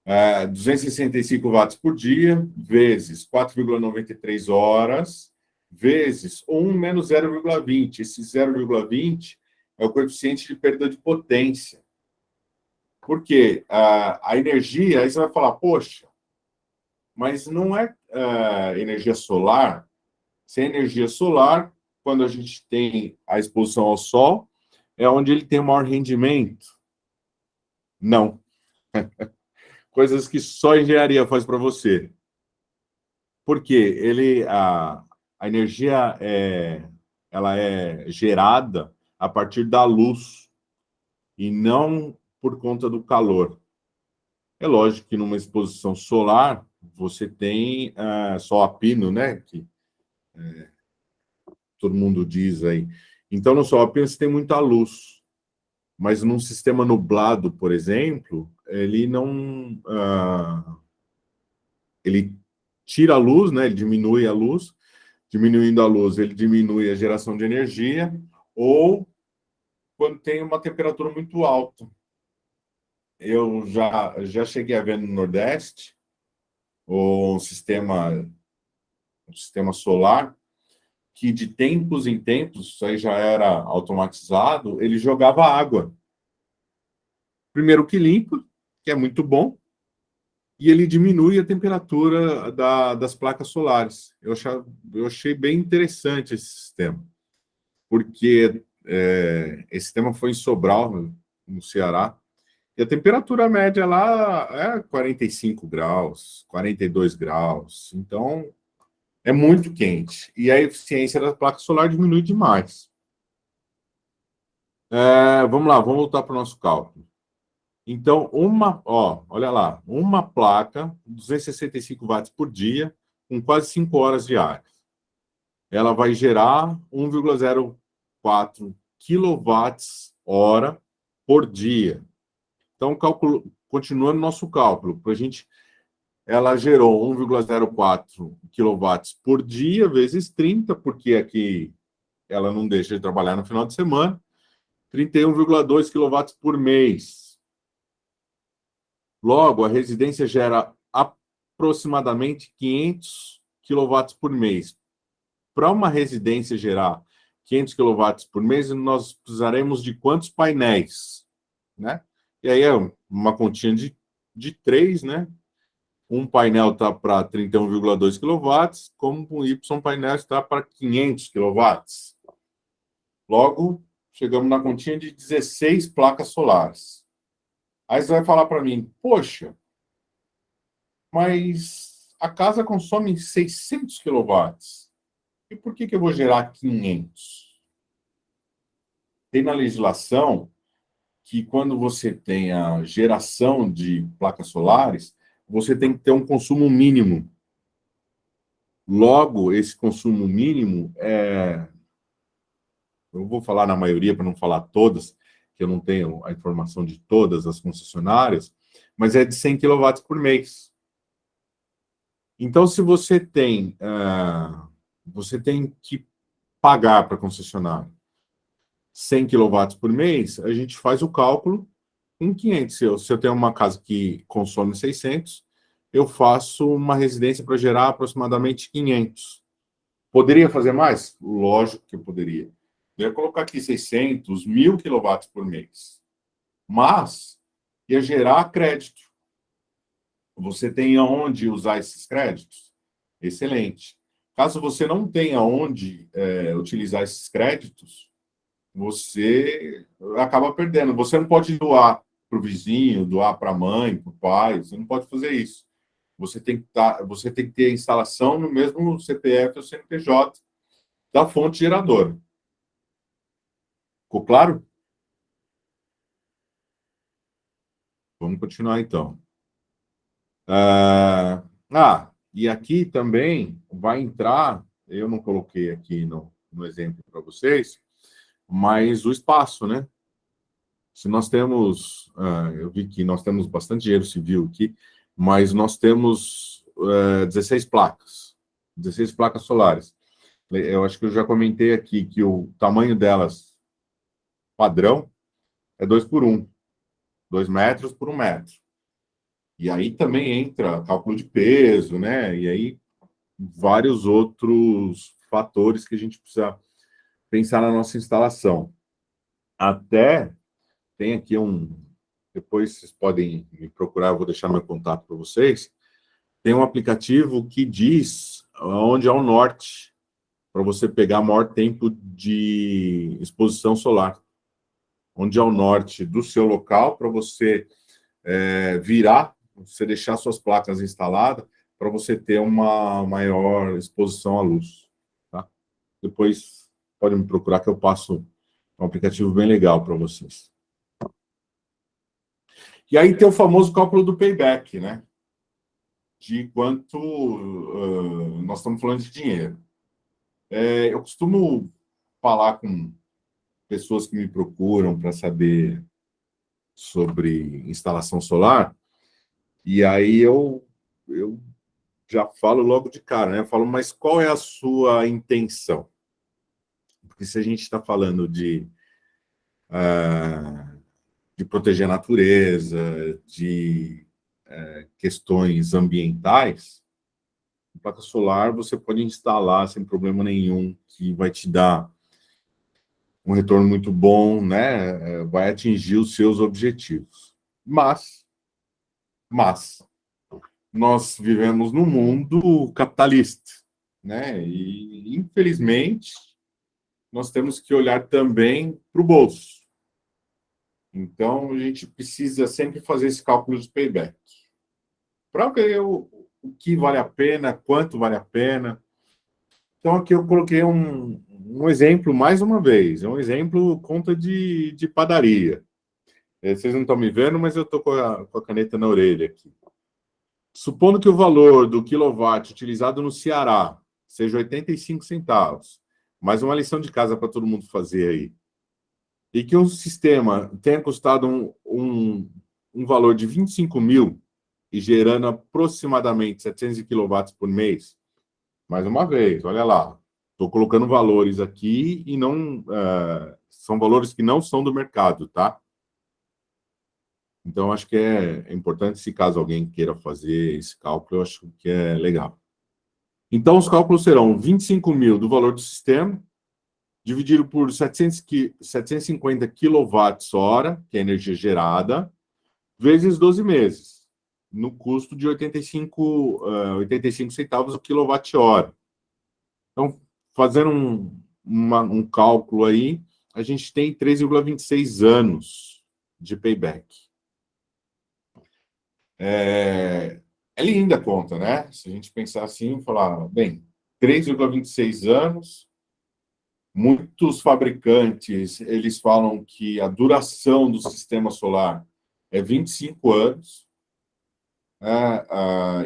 265 watts por dia, vezes 4,93 horas, vezes 1 menos 0,20. Esse 0,20 é o coeficiente de perda de potência. Por quê? A energia, aí você vai falar, poxa, mas não é energia solar? Se é energia solar, quando a gente tem a exposição ao sol, é onde ele tem o maior rendimento? Não. Coisas que só a engenharia faz para você. Porque a energia ela é gerada a partir da luz e não por conta do calor. É lógico que numa exposição solar você tem sol a pino, né? Que todo mundo diz aí. Então, no sol a pino você tem muita luz. Mas num sistema nublado, por exemplo, ele não... ele tira a luz, né? Ele diminui a luz. Diminuindo a luz, ele diminui a geração de energia, ou quando tem uma temperatura muito alta. Eu já cheguei a ver no Nordeste um sistema solar que de tempos em tempos, isso aí já era automatizado, ele jogava água. Primeiro que limpa, que é muito bom, e ele diminui a temperatura das placas solares. Eu achei bem interessante esse sistema, porque esse sistema foi em Sobral, no Ceará, e a temperatura média lá é 45 graus, 42 graus. Então, é muito quente. E a eficiência da placa solar diminui demais. Vamos lá, vamos voltar para o nosso cálculo. Então, olha lá, uma placa, 265 watts por dia, com quase 5 horas diárias. Ela vai gerar 1,04 quilowatts-hora por dia. Então, continuando nosso cálculo, ela gerou 1,04 quilowatts por dia, vezes 30, porque aqui ela não deixa de trabalhar no final de semana, 31,2 quilowatts por mês. Logo, a residência gera aproximadamente 500 quilowatts por mês. Para uma residência gerar 500 quilowatts por mês, nós precisaremos de quantos painéis, né? E aí é uma continha de 3, né? Um painel está para 31,2 kW, como um Y painel está para 500 kW. Logo, chegamos na continha de 16 placas solares. Aí você vai falar para mim, poxa, mas a casa consome 600 kW. E por que eu vou gerar 500? Tem na legislação que quando você tem a geração de placas solares, você tem que ter um consumo mínimo. Logo, esse consumo mínimo eu vou falar na maioria, para não falar todas, que eu não tenho a informação de todas as concessionárias, mas é de 100 kW por mês. Então, se você tem que pagar para a concessionária 100 kW por mês, a gente faz o cálculo com 500. Se eu tenho uma casa que consome 600, eu faço uma residência para gerar aproximadamente 500. Poderia fazer mais? Lógico que eu poderia. Eu ia colocar aqui 600, 1.000 quilowatts por mês. Mas ia gerar crédito. Você tem onde usar esses créditos? Excelente. Caso você não tenha onde utilizar esses créditos, você acaba perdendo. Você não pode doar para o vizinho, doar para a mãe, para o pai, você não pode fazer isso. Você tem que ter a instalação no mesmo CPF ou CNPJ da fonte geradora. Ficou claro? Vamos continuar, então. E aqui também vai entrar, eu não coloquei aqui no exemplo para vocês, mas o espaço, né? Se nós temos, eu vi que nós temos bastante engenheiro civil aqui, mas nós temos 16 placas solares. Eu acho que eu já comentei aqui que o tamanho delas, padrão, é 2 por 1, 2 metros por 1 metro. E aí também entra cálculo de peso, né? E aí vários outros fatores que a gente precisa pensar na nossa instalação. Até tem aqui depois vocês podem me procurar, eu vou deixar meu contato para vocês. Tem um aplicativo que diz onde é o norte, para você pegar maior tempo de exposição solar. Onde é o norte do seu local, para você virar, você deixar suas placas instaladas, para você ter uma maior exposição à luz. Tá? Depois pode me procurar que eu passo um aplicativo bem legal para vocês. E aí tem o famoso cálculo do payback, né? De quanto nós estamos falando de dinheiro. Eu costumo falar com pessoas que me procuram para saber sobre instalação solar, e aí eu já falo logo de cara, né? Eu falo, mas qual é a sua intenção? Porque se a gente está falando de proteger a natureza, de questões ambientais, placa solar você pode instalar sem problema nenhum, que vai te dar um retorno muito bom, né? Vai atingir os seus objetivos. Mas nós vivemos num mundo capitalista, né? E, infelizmente, nós temos que olhar também para o bolso. Então, a gente precisa sempre fazer esse cálculo de payback. Para ver o que vale a pena, quanto vale a pena. Então, aqui eu coloquei um exemplo, mais uma vez. É um exemplo, conta de padaria. Vocês não estão me vendo, mas eu estou com a caneta na orelha aqui. Supondo que o valor do quilowatt utilizado no Ceará seja 85 centavos, mais uma lição de casa para todo mundo fazer aí, e que um sistema tenha custado um valor de 25 mil e gerando aproximadamente 700 quilowatts por mês, mais uma vez, olha lá, estou colocando valores aqui e não são valores que não são do mercado, tá? Então, acho que é importante, se caso alguém queira fazer esse cálculo, eu acho que é legal. Então, os cálculos serão 25 mil do valor do sistema, dividido por 750 quilowatts-hora, que é a energia gerada, vezes 12 meses, no custo de 85 centavos o quilowatt-hora. Então, fazendo um cálculo aí, a gente tem 3,26 anos de payback. É linda a conta, né? Se a gente pensar assim, falar, bem, 3,26 anos, muitos fabricantes, eles falam que a duração do sistema solar é 25 anos,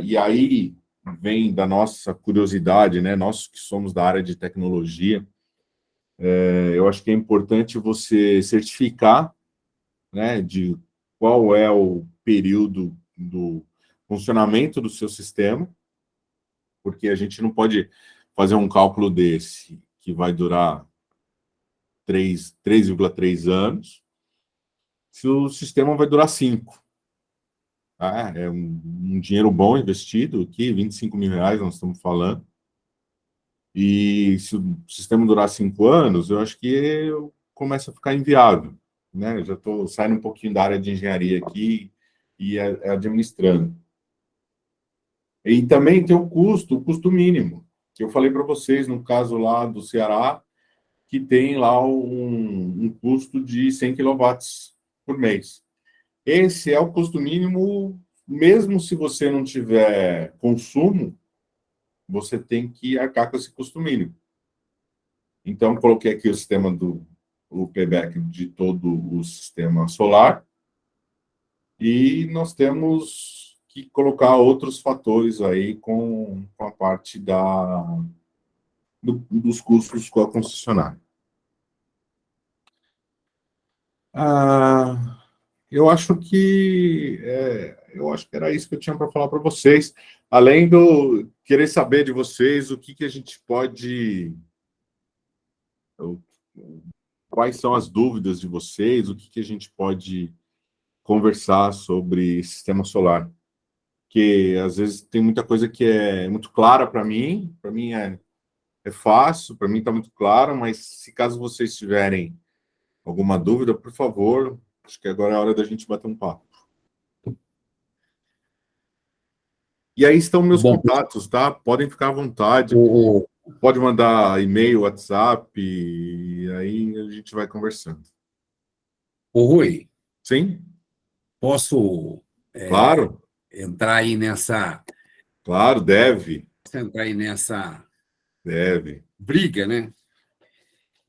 e aí vem da nossa curiosidade, né? Nós que somos da área de tecnologia, eu acho que é importante você certificar, né, de qual é o período do funcionamento do seu sistema, porque a gente não pode fazer um cálculo desse que vai durar 3,3 anos, se o sistema vai durar 5. Tá? É um dinheiro bom investido aqui, 25 mil reais nós estamos falando. E se o sistema durar 5 anos, eu acho que começa a ficar inviável. Né? Eu já estou saindo um pouquinho da área de engenharia aqui e administrando. E também tem o custo mínimo, que eu falei para vocês, no caso lá do Ceará, que tem lá um custo de 100 quilowatts por mês. Esse é o custo mínimo, mesmo se você não tiver consumo, você tem que arcar com esse custo mínimo. Então, coloquei aqui o sistema o payback de todo o sistema solar, e nós temos que colocar outros fatores aí com a parte dos custos com a concessionária. Eu acho que era isso que eu tinha para falar para vocês. Além do querer saber de vocês o que a gente pode, quais são as dúvidas de vocês, o que a gente pode conversar sobre sistema solar. porque às vezes tem muita coisa que é muito clara para mim é fácil, para mim está muito claro, mas se caso vocês tiverem alguma dúvida, por favor, acho que agora é a hora da gente bater um papo. E aí estão meus
Bom,
contatos, tá? Podem ficar à vontade.
o,
Pode mandar e-mail, WhatsApp, e aí a gente vai conversando.
o Rui,
Sim?
posso
Claro,
entrar aí nessa,
claro, deve,
entrar aí nessa
deve.
briga, né?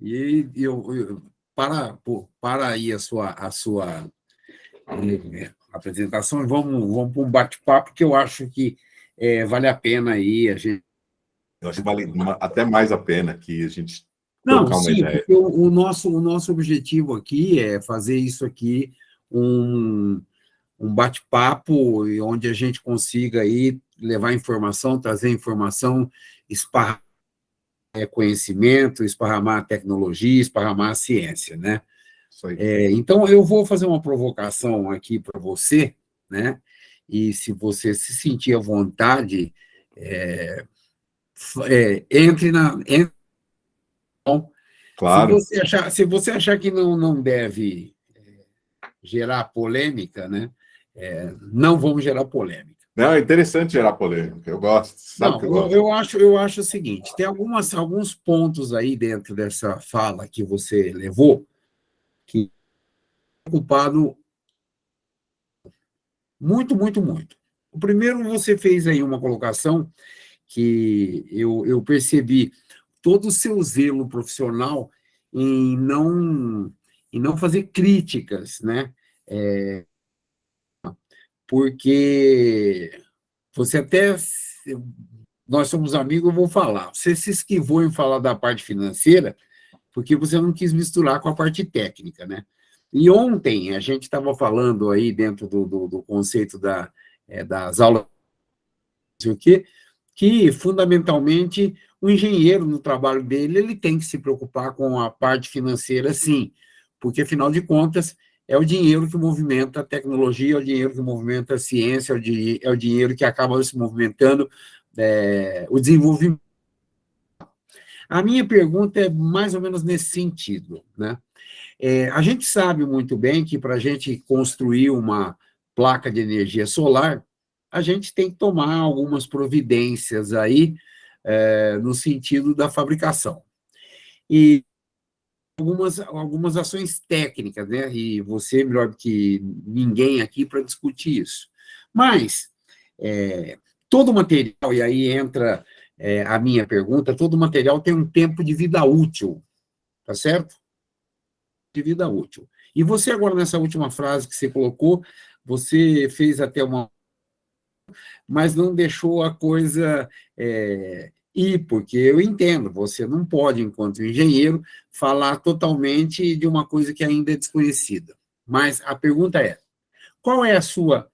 E para aí a sua apresentação e vamos para um bate-papo que eu acho que vale a pena aí a gente.
Eu acho que vale até mais a pena que a gente
Não,
trocar uma
sim,
ideia.
porque o nosso objetivo aqui é fazer isso aqui um bate-papo e onde a gente consiga aí levar informação, trazer informação, esparramar conhecimento, esparramar tecnologia, esparramar a ciência, né?
Isso aí.
Então, eu vou fazer uma provocação aqui para você, né? E se você se sentir à vontade, entre na. Se
Claro.
você achar que não deve gerar polêmica, né? Não vamos gerar polêmica.
Não, é interessante gerar polêmica. Eu gosto, sabe
Não,
que eu
eu,
gosto.
eu acho o seguinte: tem alguns pontos aí dentro dessa fala que você levou que é ocupado muito, muito, muito. O primeiro, você fez aí uma colocação que eu percebi todo o seu zelo profissional em não fazer críticas, né? Porque você até. Nós somos amigos, eu vou falar. Você se esquivou em falar da parte financeira porque você não quis misturar com a parte técnica, né? E ontem a gente estava falando aí dentro do conceito das aulas, não sei o quê, que fundamentalmente o engenheiro no trabalho dele ele tem que se preocupar com a parte financeira, sim, porque afinal de contas é o dinheiro que movimenta a tecnologia, é o dinheiro que movimenta a ciência, é o dinheiro que acaba se movimentando o desenvolvimento. A minha pergunta é mais ou menos nesse sentido, né? A gente sabe muito bem que para a gente construir uma placa de energia solar, a gente tem que tomar algumas providências aí, no sentido da fabricação. E algumas ações técnicas, né? E você é melhor do que ninguém aqui para discutir isso. Mas todo material, e aí entra a minha pergunta, todo material tem um tempo de vida útil, tá certo? De vida útil. E você agora, nessa última frase que você colocou, você fez até mas não deixou a coisa ir, porque eu entendo, você não pode, enquanto engenheiro, falar totalmente de uma coisa que ainda é desconhecida. Mas a pergunta é, qual é a sua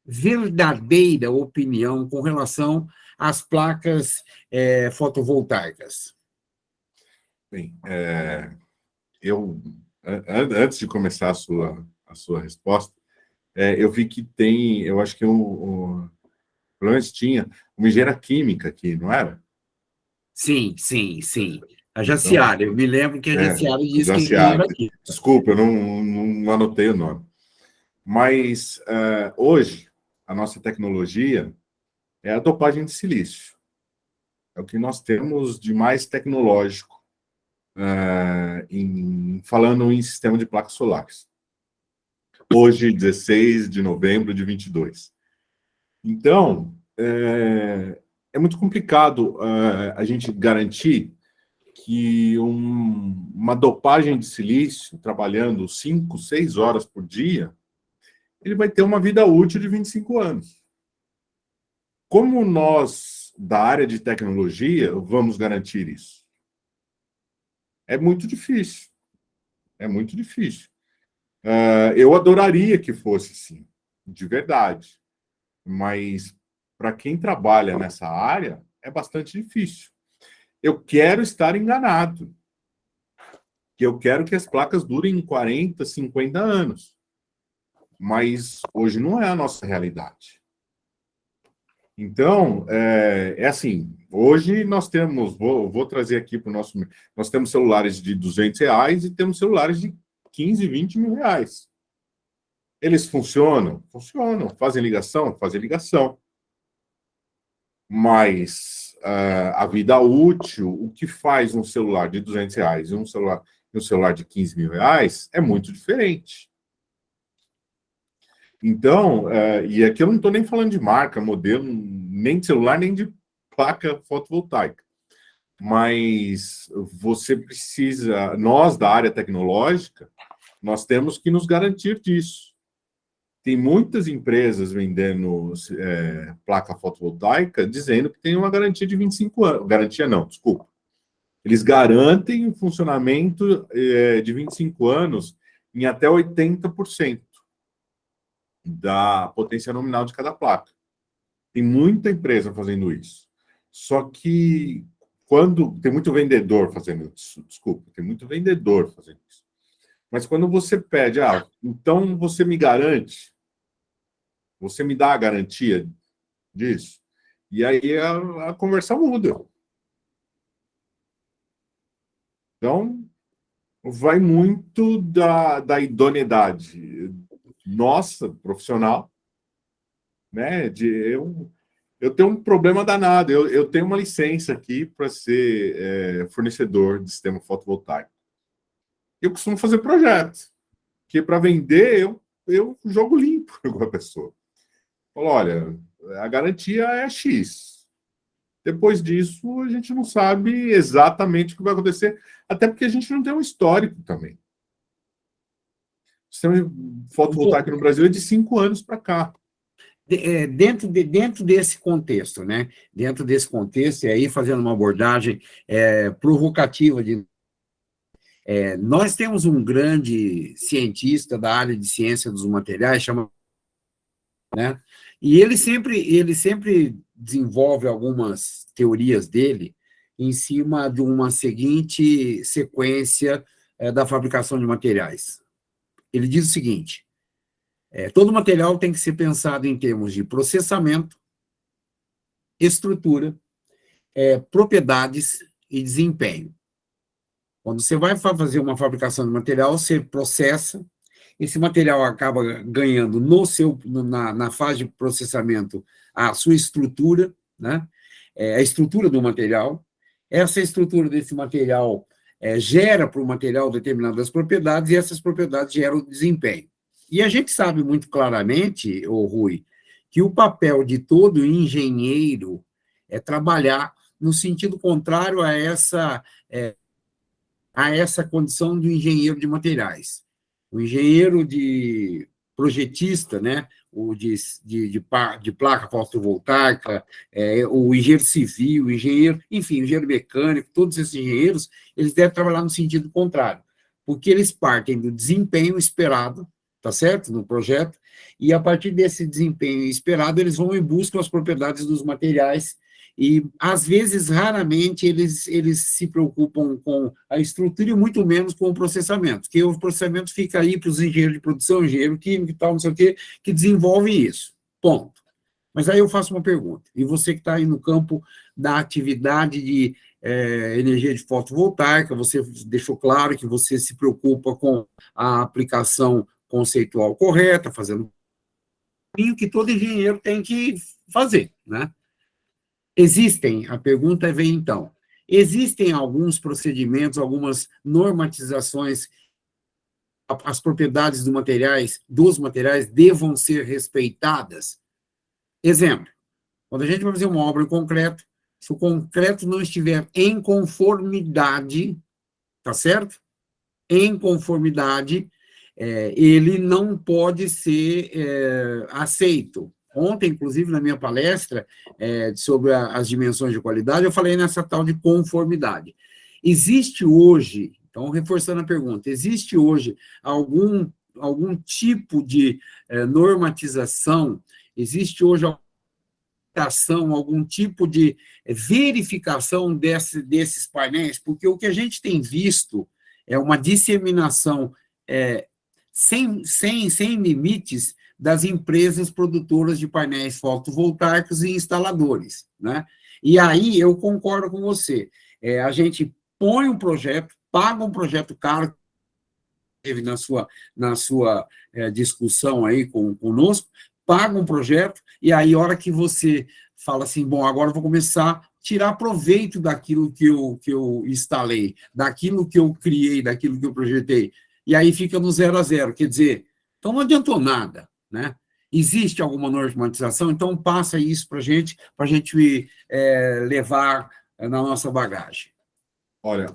verdadeira opinião com relação às placas fotovoltaicas?
Bem, antes de começar a sua resposta, eu vi que tem, eu acho que pelo menos tinha uma engenheira química aqui, não era?
Sim, sim, sim. A
Então,
Jaciara, eu me lembro que a Jaciara disse
já
que
se
era
abre.
aqui.
Desculpa, eu não anotei o nome. Mas hoje, a nossa tecnologia é a dopagem de silício. É o que nós temos de mais tecnológico falando em sistema de placas solares. Hoje, 16 de novembro de 22. Então, é muito complicado a gente garantir que uma dopagem de silício, trabalhando 5, 6 horas por dia, ele vai ter uma vida útil de 25 anos. Como nós, da área de tecnologia, vamos garantir isso? É muito difícil. É muito difícil. Eu adoraria que fosse assim, de verdade. Mas, para quem trabalha nessa área, é bastante difícil. Eu quero estar enganado. Que eu quero que as placas durem 40, 50 anos. Mas hoje não é a nossa realidade. Então, assim, hoje nós temos, vou trazer aqui para o nosso, nós temos celulares de R$ 200 e temos celulares de 15, 20 mil reais. Eles funcionam? Funcionam. Fazem ligação? Fazem ligação. Mas a vida útil, o que faz um celular de R$ 200 e um celular de 15 mil reais é muito diferente. Então, e aqui eu não estou nem falando de marca, modelo, nem de celular, nem de placa fotovoltaica. Mas você precisa, nós da área tecnológica, nós temos que nos garantir disso. Tem muitas empresas vendendo placa fotovoltaica dizendo que tem uma garantia de 25 anos. Garantia não, desculpa. Eles garantem o funcionamento de 25 anos em até 80% da potência nominal de cada placa. Tem muita empresa fazendo isso. Só que quando tem muito vendedor fazendo isso, desculpa, tem muito vendedor fazendo isso. Mas quando você pede, então você me garante, você me dá a garantia disso, e aí a conversa muda. Então, vai muito da idoneidade nossa, profissional, né? Eu tenho um problema danado, eu tenho uma licença aqui para ser fornecedor de sistema fotovoltaico. Eu costumo fazer projetos, que para vender eu jogo limpo com a pessoa. Falo, olha, a garantia é X. Depois disso, a gente não sabe exatamente o que vai acontecer, até porque a gente não tem um histórico também. O sistema fotovoltaico no Brasil é de 5 anos para cá.
Dentro desse contexto, né? Dentro desse contexto, e aí fazendo uma abordagem provocativa nós temos um grande cientista da área de ciência dos materiais, né? E ele sempre desenvolve algumas teorias dele em cima de uma seguinte sequência da fabricação de materiais. Ele diz o seguinte: todo material tem que ser pensado em termos de processamento, estrutura, propriedades e desempenho. Quando você vai fazer uma fabricação de material, você processa, esse material acaba ganhando na fase de processamento a sua estrutura, né? A estrutura do material. Essa estrutura desse material gera para o material determinadas propriedades, e essas propriedades geram desempenho. E a gente sabe muito claramente, Rui, que o papel de todo engenheiro é trabalhar no sentido contrário a essa condição do engenheiro de materiais. O engenheiro de projetista, né? O de placa fotovoltaica, o engenheiro civil, o engenheiro mecânico, todos esses engenheiros, eles devem trabalhar no sentido contrário, porque eles partem do desempenho esperado, tá certo? No projeto, e a partir desse desempenho esperado, eles vão em busca das propriedades dos materiais, e, às vezes, raramente, eles se preocupam com a estrutura e muito menos com o processamento, porque o processamento fica aí para os engenheiros de produção, engenheiro químico e tal, não sei o quê, que desenvolvem isso. Ponto. Mas aí eu faço uma pergunta, e você que está aí no campo da atividade de energia de fotovoltaica, você deixou claro que você se preocupa com a aplicação conceitual correta, fazendo o que todo engenheiro tem que fazer, né? A pergunta vem então, existem alguns procedimentos, algumas normatizações, as propriedades dos materiais devam ser respeitadas? Exemplo, quando a gente vai fazer uma obra em concreto, se o concreto não estiver em conformidade, tá certo? Em conformidade, ele não pode ser aceito. Ontem, inclusive, na minha palestra sobre as dimensões de qualidade, eu falei nessa tal de conformidade. Existe hoje, então, reforçando a pergunta, existe hoje algum tipo de normatização, existe hoje algum tipo de verificação desses painéis? Porque o que a gente tem visto é uma disseminação sem limites das empresas produtoras de painéis fotovoltaicos e instaladores, né? E aí eu concordo com você. A gente põe um projeto, paga um projeto caro, teve na sua discussão aí conosco, paga um projeto, e aí, a hora que você fala assim, bom, agora eu vou começar a tirar proveito daquilo que eu instalei, daquilo que eu criei, daquilo que eu projetei, e aí fica no 0 a 0, quer dizer, então não adiantou nada, né? Existe alguma normatização, então passa isso para a gente levar na nossa bagagem.
Olha,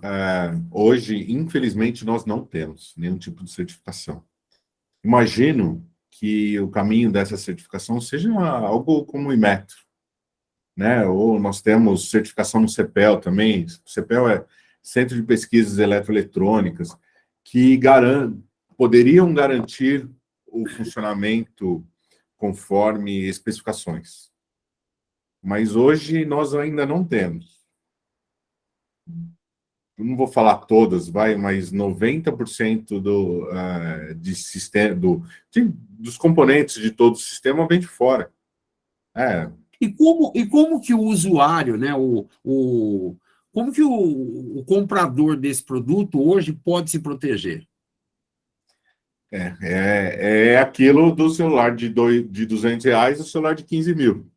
hoje, infelizmente, nós não temos nenhum tipo de certificação. Imagino que o caminho dessa certificação seja algo como o Inmetro, né? Ou nós temos certificação no CEPEL também. O CEPEL é Centro de Pesquisas Eletroeletrônicas, que poderiam garantir o funcionamento conforme especificações. Mas hoje nós ainda não temos. Eu não vou falar todas, mas 90% dos componentes de todo o sistema vem de fora.
E como que o usuário, né, como que o comprador desse produto hoje pode se proteger?
É aquilo do celular de R$200 e o celular de 15 mil.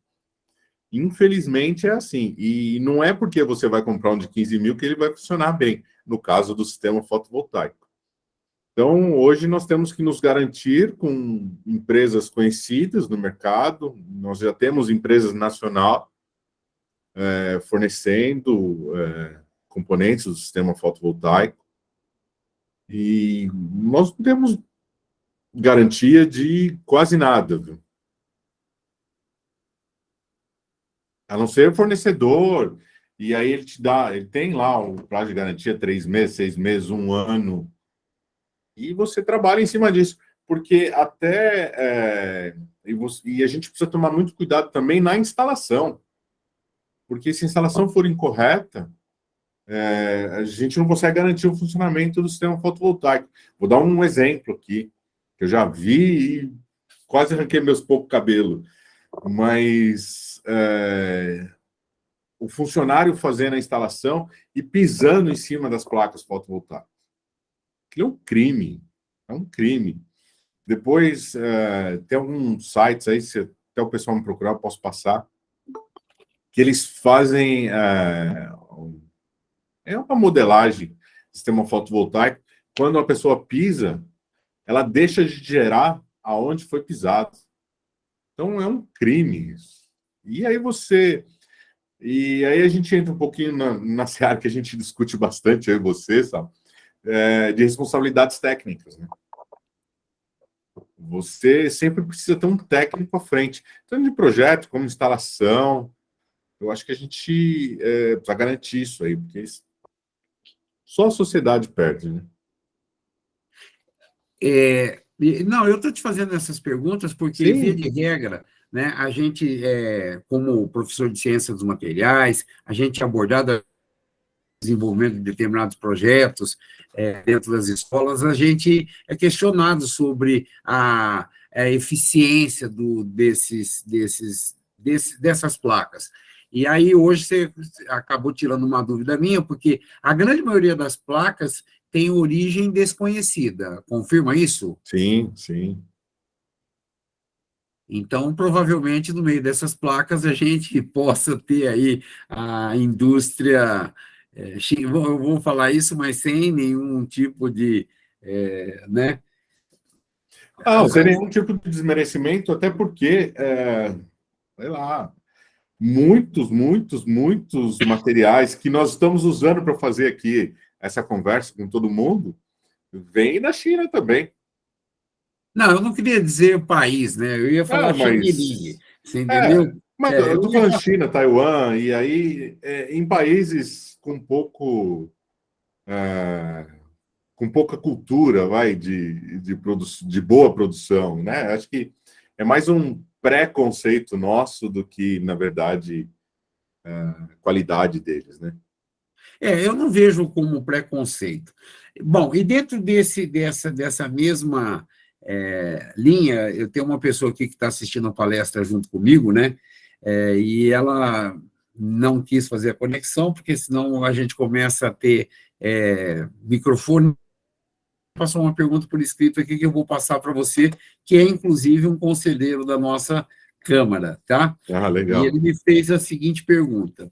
Infelizmente é assim. E não é porque você vai comprar um de 15 mil que ele vai funcionar bem, no caso do sistema fotovoltaico. Então, hoje nós temos que nos garantir com empresas conhecidas no mercado. Nós já temos empresas nacionais fornecendo componentes do sistema fotovoltaico. E nós não temos garantia de quase nada, viu? A não ser fornecedor, e aí ele tem lá o prazo de garantia 3 meses, 6 meses, 1 ano, e você trabalha em cima disso, porque e a gente precisa tomar muito cuidado também na instalação, porque se a instalação for incorreta, a gente não consegue garantir o funcionamento do sistema fotovoltaico. Vou dar um exemplo aqui, que eu já vi e quase arranquei meus poucos cabelos, mas o funcionário fazendo a instalação e pisando em cima das placas fotovoltaicas. Aquilo é um crime. É um crime. Depois, tem alguns sites aí, se até o pessoal me procurar, eu posso passar, que eles fazem uma modelagem do sistema fotovoltaico. Quando a pessoa pisa, ela deixa de gerar aonde foi pisado. Então, é um crime isso. E aí a gente entra um pouquinho na seara que a gente discute bastante, eu e você, sabe? De responsabilidades técnicas, né? Você sempre precisa ter um técnico à frente, tanto de projeto como instalação. Eu acho que a gente precisa garantir isso aí, porque só a sociedade perde, né?
Não, eu estou te fazendo essas perguntas porque,
Sim.
via de regra, né, a gente, como professor de ciência dos materiais, a gente é abordado o desenvolvimento de determinados projetos dentro das escolas, a gente é questionado sobre a eficiência dessas placas. E aí, hoje, você acabou tirando uma dúvida minha, porque a grande maioria das placas tem origem desconhecida. Confirma isso?
Sim, sim.
Então, provavelmente, no meio dessas placas, a gente possa ter aí a indústria, eu vou falar isso, mas sem nenhum tipo de, né?
Não, sem nenhum tipo de desmerecimento, até porque, sei lá, muitos materiais que nós estamos usando para fazer aqui essa conversa com todo mundo, vem da China também.
Não, eu não queria dizer país, né? Eu ia falar Xing-Ling, você entendeu?
Mas eu estou falando China, Taiwan, e aí em países com pouca cultura, de boa produção, né? Acho que é mais um preconceito nosso do que, na verdade, qualidade deles, né?
Eu não vejo como preconceito. Bom, e dentro dessa mesma linha, eu tenho uma pessoa aqui que está assistindo a palestra junto comigo, né? E ela não quis fazer a conexão, porque senão a gente começa a ter microfone. Passou uma pergunta por escrito aqui que eu vou passar para você, que é, inclusive, um conselheiro da nossa Câmara, tá?
Ah,
E
legal.
ele me fez a seguinte pergunta: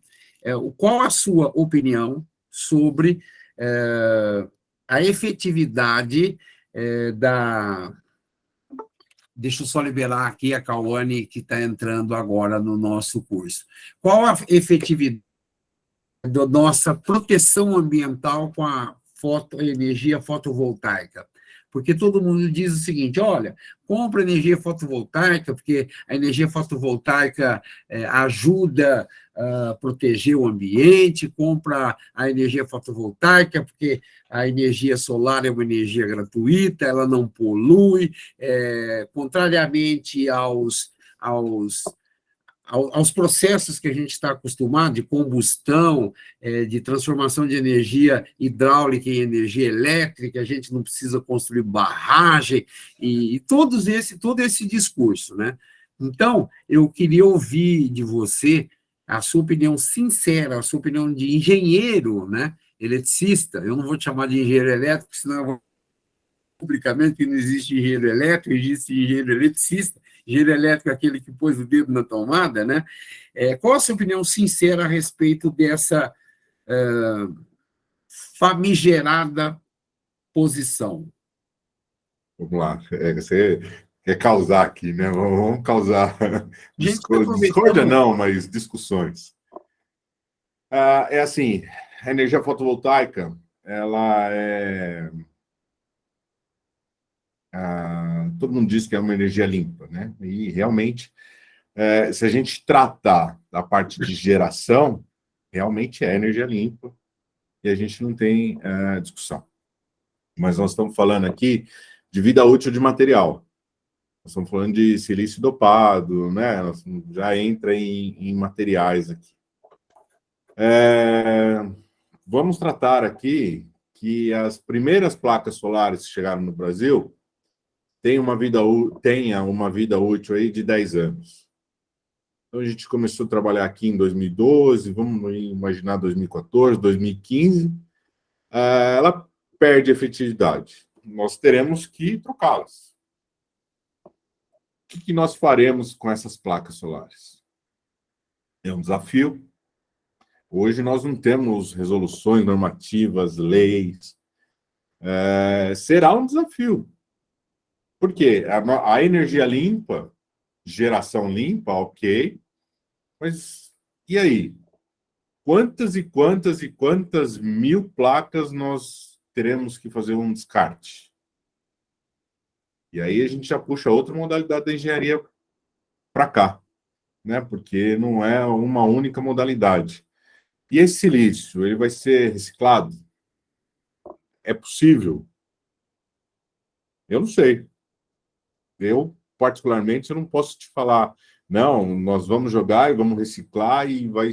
qual a sua opinião sobre a efetividade da... Deixa eu só liberar aqui a Cauane, que está entrando agora no nosso curso. Qual a efetividade da nossa proteção ambiental com a energia fotovoltaica? Porque todo mundo diz o seguinte: olha, compra energia fotovoltaica, porque a energia fotovoltaica ajuda a proteger o ambiente, compra a energia fotovoltaica, porque a energia solar é uma energia gratuita, ela não polui, contrariamente aos processos que a gente está acostumado, de combustão, de transformação de energia hidráulica em energia elétrica, a gente não precisa construir barragem, e todo esse discurso, né? Então, eu queria ouvir de você a sua opinião sincera, a sua opinião de engenheiro, né? Eletricista. Eu não vou te chamar de engenheiro elétrico, senão eu vou publicamente que não existe engenheiro elétrico, existe engenheiro eletricista. Engenheiro elétrico é aquele que pôs o dedo na tomada, né? Qual a sua opinião sincera a respeito dessa famigerada posição?
Vamos lá. Você quer causar aqui, né? Vamos causar
A gente está
discórdia,
aproveitando.
não, mas discussões. É assim, a energia fotovoltaica, ela todo mundo diz que é uma energia limpa, né? E realmente, se a gente tratar da parte de geração, realmente é energia limpa e a gente não tem discussão. Mas nós estamos falando aqui de vida útil de material. Nós estamos falando de silício dopado, né? Já entra em materiais aqui. Vamos tratar aqui que as primeiras placas solares que chegaram no Brasil tenha uma vida útil aí de 10 anos. Então, a gente começou a trabalhar aqui em 2012, vamos imaginar 2014, 2015, ela perde efetividade. Nós teremos que trocá-las. O que nós faremos com essas placas solares? É um desafio. Hoje nós não temos resoluções normativas, leis. Será um desafio. Por quê? A energia limpa, geração limpa, ok, mas e aí? Quantas e quantas e quantas mil placas nós teremos que fazer um descarte? E aí a gente já puxa outra modalidade da engenharia para cá, né? Porque não é uma única modalidade. E esse silício, ele vai ser reciclado? É possível? Eu não sei. Eu, particularmente, eu não posso te falar, não, nós vamos jogar e vamos reciclar e vai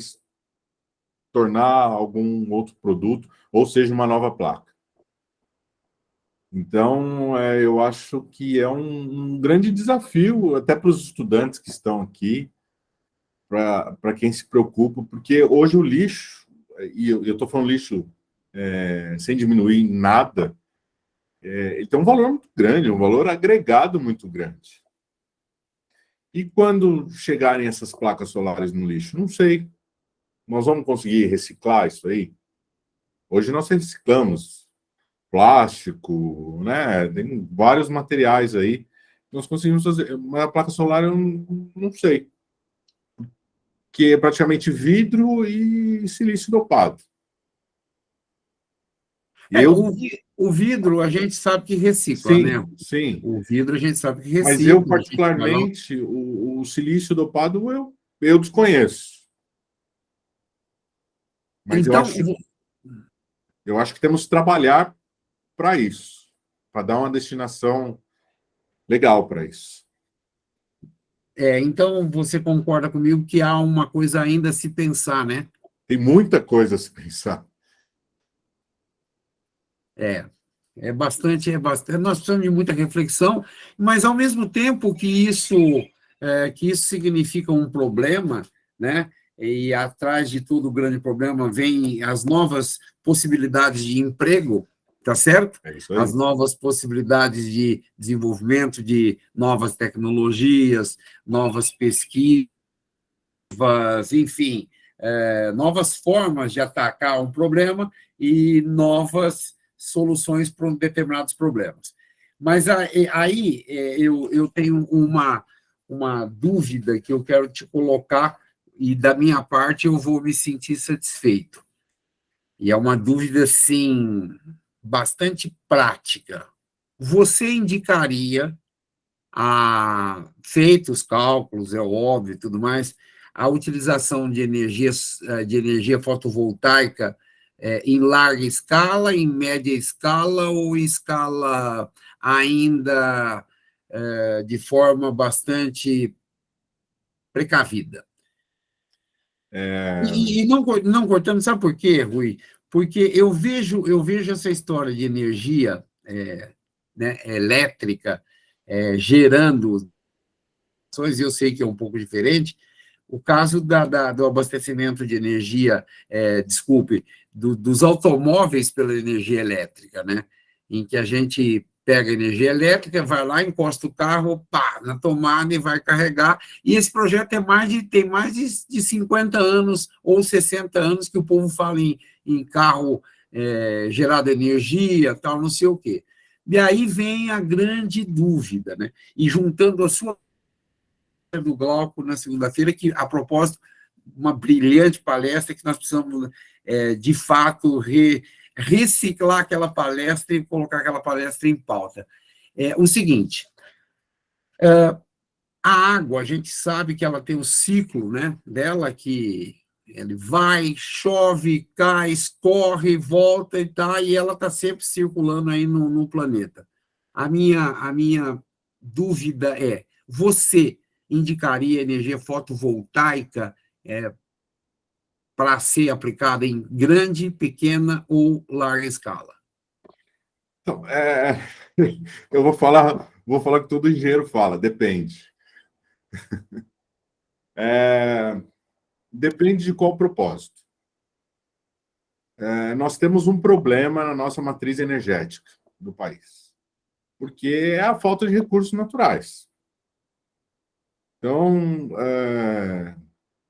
tornar algum outro produto, ou seja, uma nova placa. Então, eu acho que é um grande desafio, até para os estudantes que estão aqui, para quem se preocupa, porque hoje o lixo, e eu estou falando lixo sem diminuir nada, ele tem um valor muito grande, um valor agregado muito grande. E quando chegarem essas placas solares no lixo? Não sei. Nós vamos conseguir reciclar isso aí? Hoje nós reciclamos plástico, né? Tem vários materiais aí. Nós conseguimos fazer. Mas a placa solar eu não sei. Que é praticamente vidro e silício dopado.
O vidro a gente sabe que recicla, né?
Sim, sim.
O vidro a gente sabe que
Mas eu,
recicla.
particularmente, o silício dopado eu desconheço. Mas
Então,
eu acho que temos que trabalhar para isso, para dar uma destinação legal para isso.
então você concorda comigo que há uma coisa ainda a se pensar, né?
Tem muita coisa a se pensar.
Nós precisamos de muita reflexão, mas, ao mesmo tempo que isso significa um problema, né? E atrás de todo grande problema vem as novas possibilidades de emprego, tá certo?
É isso aí.
As novas possibilidades de desenvolvimento de novas tecnologias, novas pesquisas, enfim, novas formas de atacar um problema e novas soluções para determinados problemas. Mas aí eu tenho uma dúvida que eu quero te colocar, e da minha parte eu vou me sentir satisfeito. E é uma dúvida, assim, bastante prática. Você indicaria, feitos os cálculos, é óbvio e tudo mais, a utilização de energia fotovoltaica em larga escala, em média escala ou em escala ainda de forma bastante precavida? E não cortando, sabe por quê, Rui? Porque eu vejo essa história de energia né, elétrica gerando, e eu sei que é um pouco diferente, o caso do abastecimento de energia, dos automóveis pela energia elétrica, né? Em que a gente pega energia elétrica, vai lá, encosta o carro, pá, na tomada e vai carregar. E esse projeto tem mais de 50 anos ou 60 anos que o povo fala em carro gerado energia, tal, não sei o quê. E aí vem a grande dúvida, né? E juntando a sua do Glauco na segunda-feira, que, a propósito, uma brilhante palestra que nós precisamos, de fato, reciclar aquela palestra e colocar aquela palestra em pauta. O seguinte, a água, a gente sabe que ela tem o ciclo, né, dela, que ele vai, chove, cai, escorre, volta e tá, e ela está sempre circulando aí no planeta. A minha dúvida é, você indicaria energia fotovoltaica para ser aplicada em grande, pequena ou larga escala?
Então, eu vou falar que todo engenheiro fala, depende. Depende de qual propósito. Nós temos um problema na nossa matriz energética do país, porque é a falta de recursos naturais. Então,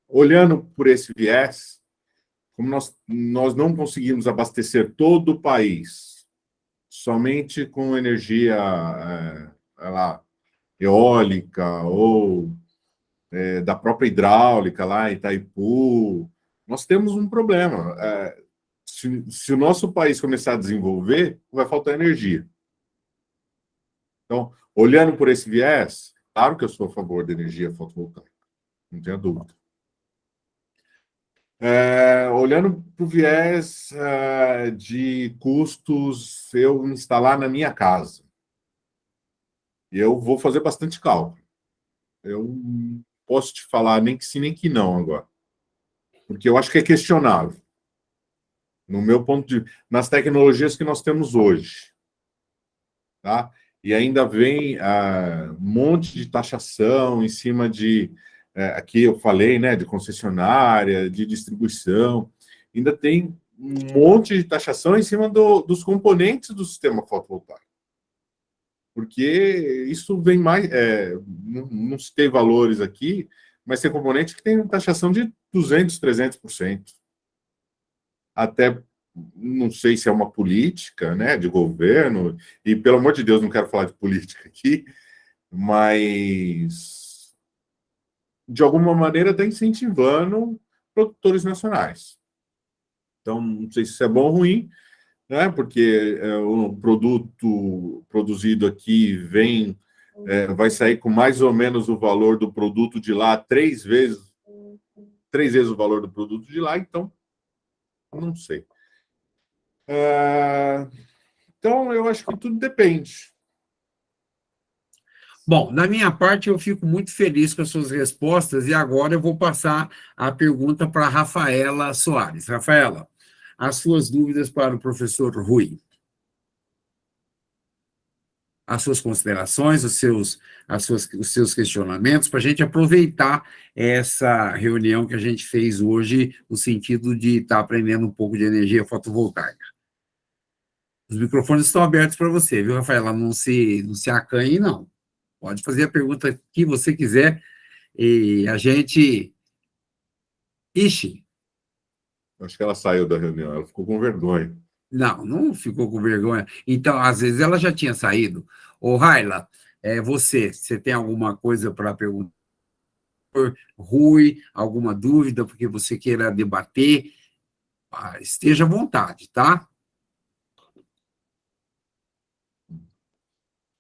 olhando por esse viés, como nós não conseguimos abastecer todo o país somente com energia eólica ou da própria hidráulica lá em Itaipu, nós temos um problema. Se o nosso país começar a desenvolver, vai faltar energia. Então, olhando por esse viés, claro que eu sou a favor da energia fotovoltaica, não tenha dúvida. Olhando para o viés de custos, eu instalar na minha casa, eu vou fazer bastante cálculo. Eu não posso te falar nem que sim, nem que não agora, porque eu acho que é questionável. No meu ponto de vista, nas tecnologias que nós temos hoje, tá? E ainda vem um monte de taxação em cima de, aqui eu falei, né, de concessionária, de distribuição, ainda tem um monte de taxação em cima dos componentes do sistema fotovoltaico. Porque isso vem mais, não citei valores aqui, mas tem componente que tem taxação de 200%, 300%. Até, não sei se é uma política, né, de governo, e pelo amor de Deus, não quero falar de política aqui, mas de alguma maneira está incentivando produtores nacionais. Então, não sei se isso é bom ou ruim, né, porque o produto produzido aqui vai sair com mais ou menos o valor do produto de lá, 3 vezes o valor do produto de lá, então, não sei. Então, eu acho que tudo depende.
Bom, da minha parte, eu fico muito feliz com as suas respostas, e agora eu vou passar a pergunta para a Rafaela Soares. Rafaela, as suas dúvidas para o professor Rui. as suas considerações, os seus questionamentos, para a gente aproveitar essa reunião que a gente fez hoje, no sentido de estar aprendendo um pouco de energia fotovoltaica. Os microfones estão abertos para você, viu, Rafaela? Não se acanhe, não. Pode fazer a pergunta que você quiser e a gente... Ixi,
Acho que ela saiu da reunião, ela ficou com vergonha.
não ficou com vergonha. Então, às vezes, ela já tinha saído. Ô, Raila, você tem alguma coisa para perguntar? Rui, alguma dúvida, porque você queira debater? Esteja à vontade, tá?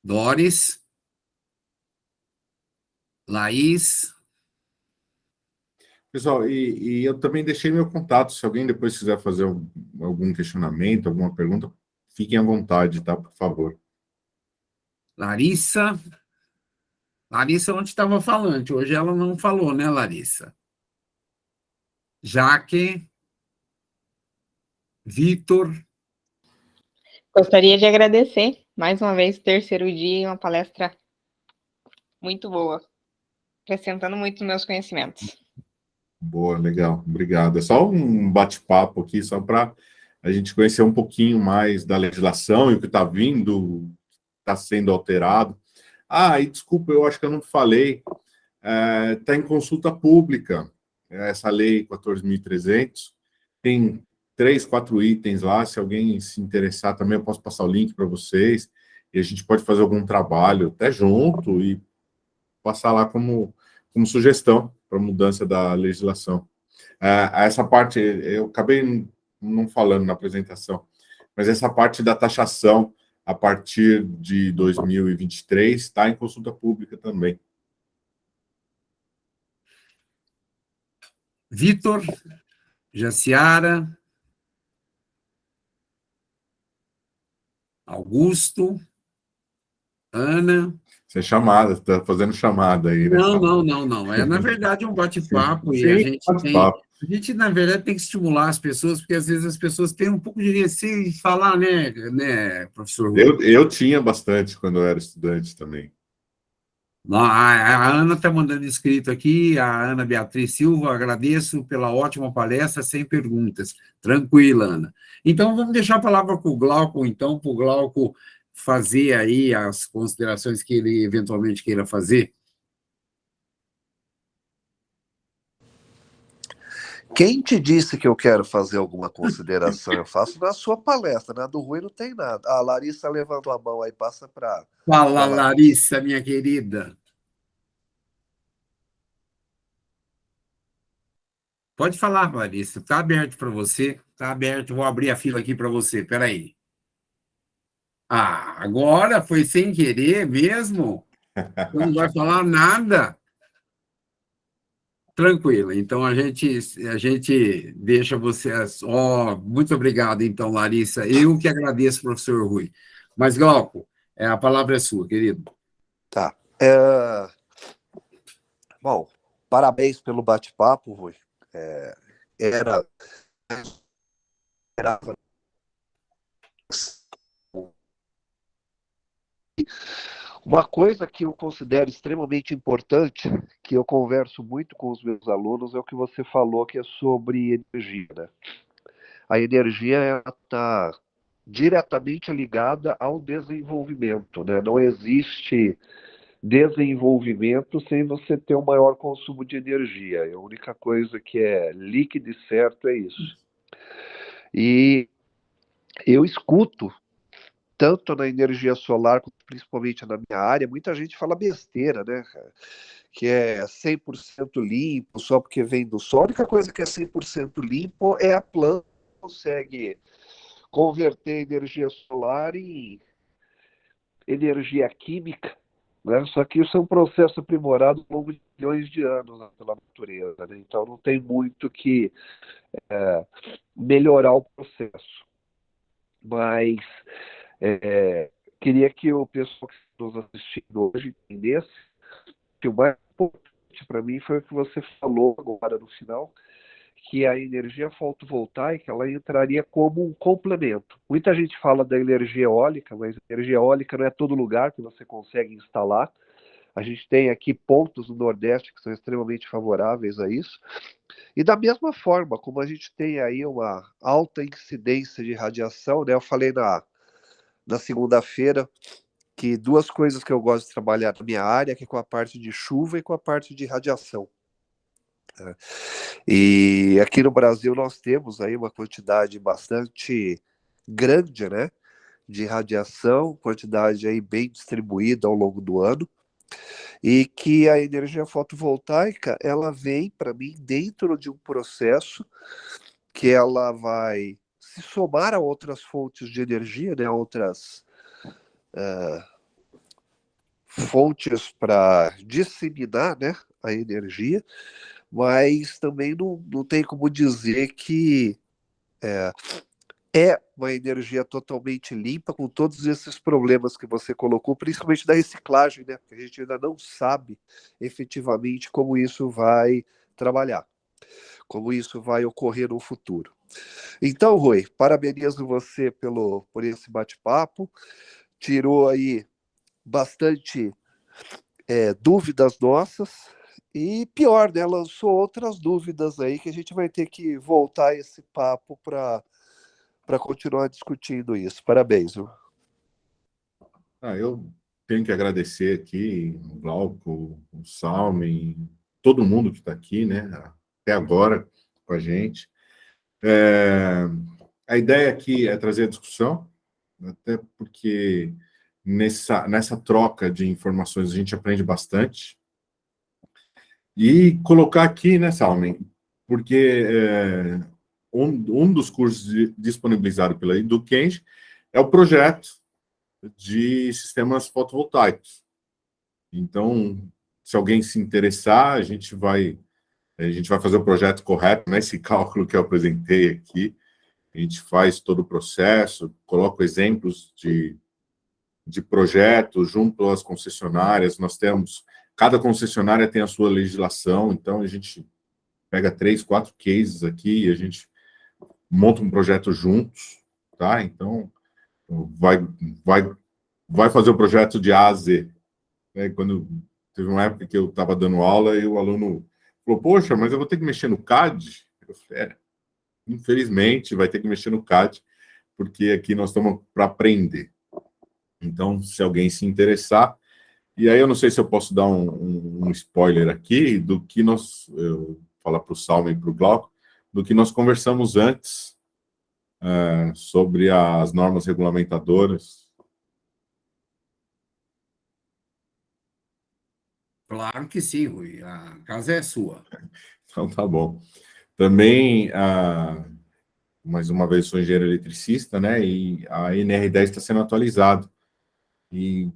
Doris, Laís,
Pessoal, e eu também deixei meu contato, se alguém depois quiser fazer algum questionamento, alguma pergunta, fiquem à vontade, tá? Por favor.
Larissa. Larissa ontem estava falante, hoje ela não falou, né, Larissa? Jaque, Vitor,
Gostaria de agradecer mais uma vez o terceiro dia, uma palestra muito boa, acrescentando muito nos meus conhecimentos.
Boa, legal, obrigado. É só um bate-papo aqui, só para a gente conhecer um pouquinho mais da legislação e o que está vindo, está sendo alterado. Ah, e desculpa, eu acho que eu não falei, está em consulta pública, essa lei 14.300, tem 3, 4 itens lá, se alguém se interessar também eu posso passar o link para vocês, e a gente pode fazer algum trabalho até junto e passar lá como sugestão para mudança da legislação. Essa parte, eu acabei não falando na apresentação, mas essa parte da taxação a partir de 2023 está em consulta pública também.
Vitor, Jaciara, Augusto, Ana.
Você é chamada, está fazendo chamada aí, né?
Não. Na verdade, é um bate-papo e
Sim, bate-papo.
a gente, na verdade, tem que estimular as pessoas, porque às vezes as pessoas têm um pouco de receio de falar, né, professor Rui?
Eu tinha bastante quando eu era estudante também.
A Ana está mandando escrito aqui, a Ana Beatriz Silva, agradeço pela ótima palestra, sem perguntas. Tranquila, Ana. Então, vamos deixar a palavra para o Glauco, então, para o Glauco fazer aí as considerações que ele eventualmente queira fazer.
Quem te disse que eu quero fazer alguma consideração? Eu faço na sua palestra, na do Rui não tem nada. A Larissa levantou a mão aí, passa para...
Fala, Larissa, minha querida. Pode falar, Larissa. Está aberto para você. Está aberto. Vou abrir a fila aqui para você. Espera aí. Agora foi sem querer mesmo? Você não vai falar nada? Tranquilo. Então, a gente deixa você... muito obrigado, então, Larissa. Eu que agradeço, professor Rui. Mas, Glauco, a palavra é sua, querido.
Tá. Bom, parabéns pelo bate-papo, Rui. Era uma coisa que eu considero extremamente importante, que eu converso muito com os meus alunos, é o que você falou, que é sobre energia, né? A energia está diretamente ligada ao desenvolvimento, né? Não existe desenvolvimento sem você ter um maior consumo de energia. A única coisa que é líquido e certo é isso. E eu escuto, tanto na energia solar, principalmente na minha área, muita gente fala besteira, né, cara? Que é 100% limpo, só porque vem do sol. A única coisa que é 100% limpo é a planta que consegue converter energia solar em energia química, né? Só que isso é um processo aprimorado ao longo de milhões de anos, né, pela natureza, né? Então não tem muito que melhorar o processo. Mas queria que o pessoal que está nos assistindo hoje entendesse que o mais importante para mim foi o que você falou agora no final, que a energia fotovoltaica ela entraria como um complemento. Muita gente fala da energia eólica, mas a energia eólica não é todo lugar que você consegue instalar. A gente tem aqui pontos no Nordeste que são extremamente favoráveis a isso. E da mesma forma, como a gente tem aí uma alta incidência de radiação, né? Eu falei na segunda-feira que duas coisas que eu gosto de trabalhar na minha área, que é com a parte de chuva e com a parte de radiação. E aqui no Brasil nós temos aí uma quantidade bastante grande, né, de radiação, quantidade aí bem distribuída ao longo do ano, e que a energia fotovoltaica, ela vem para mim dentro de um processo que ela vai se somar a outras fontes de energia, né, outras fontes para disseminar, né, a energia, mas também não tem como dizer que é uma energia totalmente limpa, com todos esses problemas que você colocou, principalmente da reciclagem, né? Porque a gente ainda não sabe efetivamente como isso vai trabalhar, como isso vai ocorrer no futuro. Então, Rui, parabenizo você por esse bate-papo, tirou aí bastante dúvidas nossas, e pior, né? Lançou outras dúvidas aí que a gente vai ter que voltar esse papo para continuar discutindo isso. Parabéns, viu?
Eu tenho que agradecer aqui o Glauco, o Salmen, todo mundo que está aqui, né, até agora com a gente. A ideia aqui é trazer a discussão, até porque nessa troca de informações a gente aprende bastante. E colocar aqui, né, Salmen, porque um dos cursos disponibilizados pela Educand é o projeto de sistemas fotovoltaicos. Então, se alguém se interessar, a gente vai fazer o projeto correto, né? Esse cálculo que eu apresentei aqui, a gente faz todo o processo, coloca exemplos de projetos junto às concessionárias. Cada concessionária tem a sua legislação, então a gente pega 3, 4 cases aqui e a gente monta um projeto juntos, tá? Então, vai fazer o projeto de A a Z. Quando teve uma época que eu estava dando aula e o aluno falou, poxa, mas eu vou ter que mexer no CAD? Eu falei, infelizmente, vai ter que mexer no CAD, porque aqui nós estamos para aprender. Então, se alguém se interessar, e aí eu não sei se eu posso dar um spoiler aqui do que eu falar para o Salmen e para o Glauco, do que nós conversamos antes sobre as normas regulamentadoras.
Claro que sim, Rui. A casa é sua.
Então, tá bom. Também, mais uma vez, sou engenheiro eletricista, né? E a NR10 está sendo atualizada. E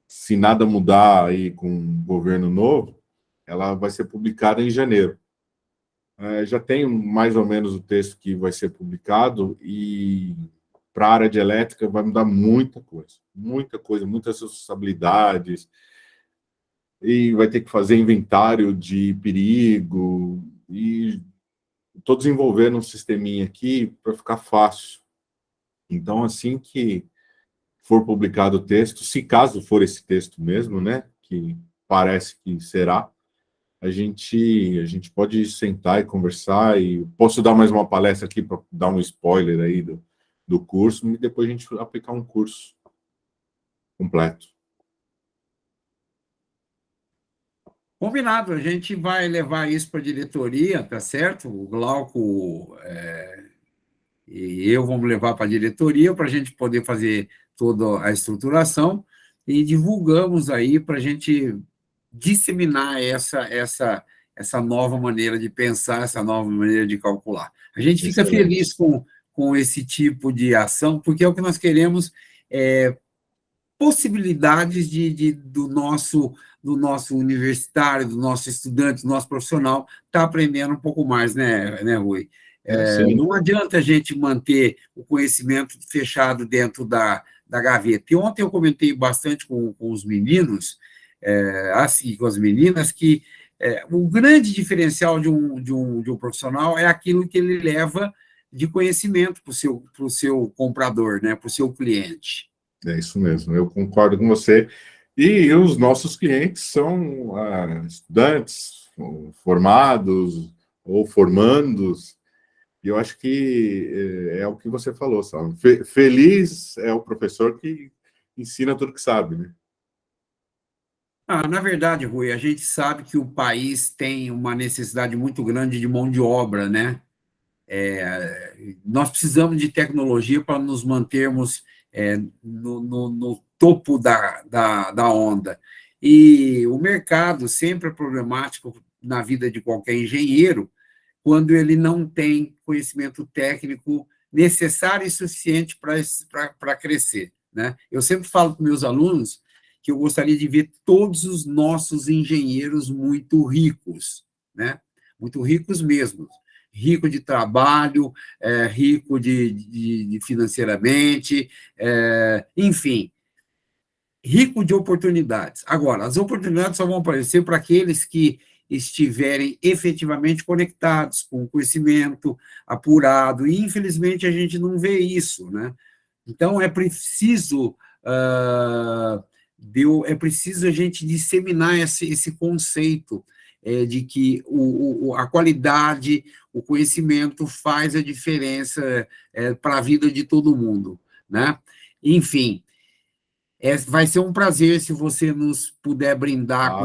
se nada mudar aí com o governo novo, ela vai ser publicada em janeiro. Já tenho mais ou menos o texto que vai ser publicado e para a área de elétrica vai mudar muita coisa, muitas responsabilidades, e vai ter que fazer inventário de perigo, e estou desenvolvendo um sisteminha aqui para ficar fácil. Então, assim que for publicado o texto, se caso for esse texto mesmo, né, que parece que será, a gente pode sentar e conversar, e posso dar mais uma palestra aqui para dar um spoiler aí do curso, e depois a gente aplicar um curso completo.
Combinado, a gente vai levar isso para a diretoria, tá certo? O Glauco e eu vamos levar para a diretoria para a gente poder fazer toda a estruturação e divulgamos aí para a gente disseminar essa nova maneira de pensar, essa nova maneira de calcular. A gente fica feliz com esse tipo de ação, porque é o que nós queremos, possibilidades do nosso universitário, do nosso estudante, do nosso profissional, estar aprendendo um pouco mais, né, Rui? Não adianta a gente manter o conhecimento fechado dentro da gaveta. E ontem eu comentei bastante com os meninos, assim, com as meninas, que o grande diferencial de um profissional é aquilo que ele leva de conhecimento para o seu comprador, né, para o seu cliente.
É isso mesmo, eu concordo com você. E os nossos clientes são estudantes formados ou formandos, e eu acho que é o que você falou, sabe? Feliz é o professor que ensina tudo que sabe, né?
Na verdade, Rui, a gente sabe que o país tem uma necessidade muito grande de mão de obra, né? Nós precisamos de tecnologia para nos mantermos no topo da onda. E o mercado sempre é problemático na vida de qualquer engenheiro quando ele não tem conhecimento técnico necessário e suficiente para crescer, né? Eu sempre falo para meus alunos que eu gostaria de ver todos os nossos engenheiros muito ricos, né? Muito ricos mesmo, rico de trabalho, rico de financeiramente, enfim, rico de oportunidades. Agora, as oportunidades só vão aparecer para aqueles que estiverem efetivamente conectados com o conhecimento apurado, e infelizmente a gente não vê isso, né? Então é preciso é preciso a gente disseminar esse conceito de que a qualidade, o conhecimento faz a diferença para a vida de todo mundo, né? Enfim, vai ser um prazer se você nos puder brindar
Ah,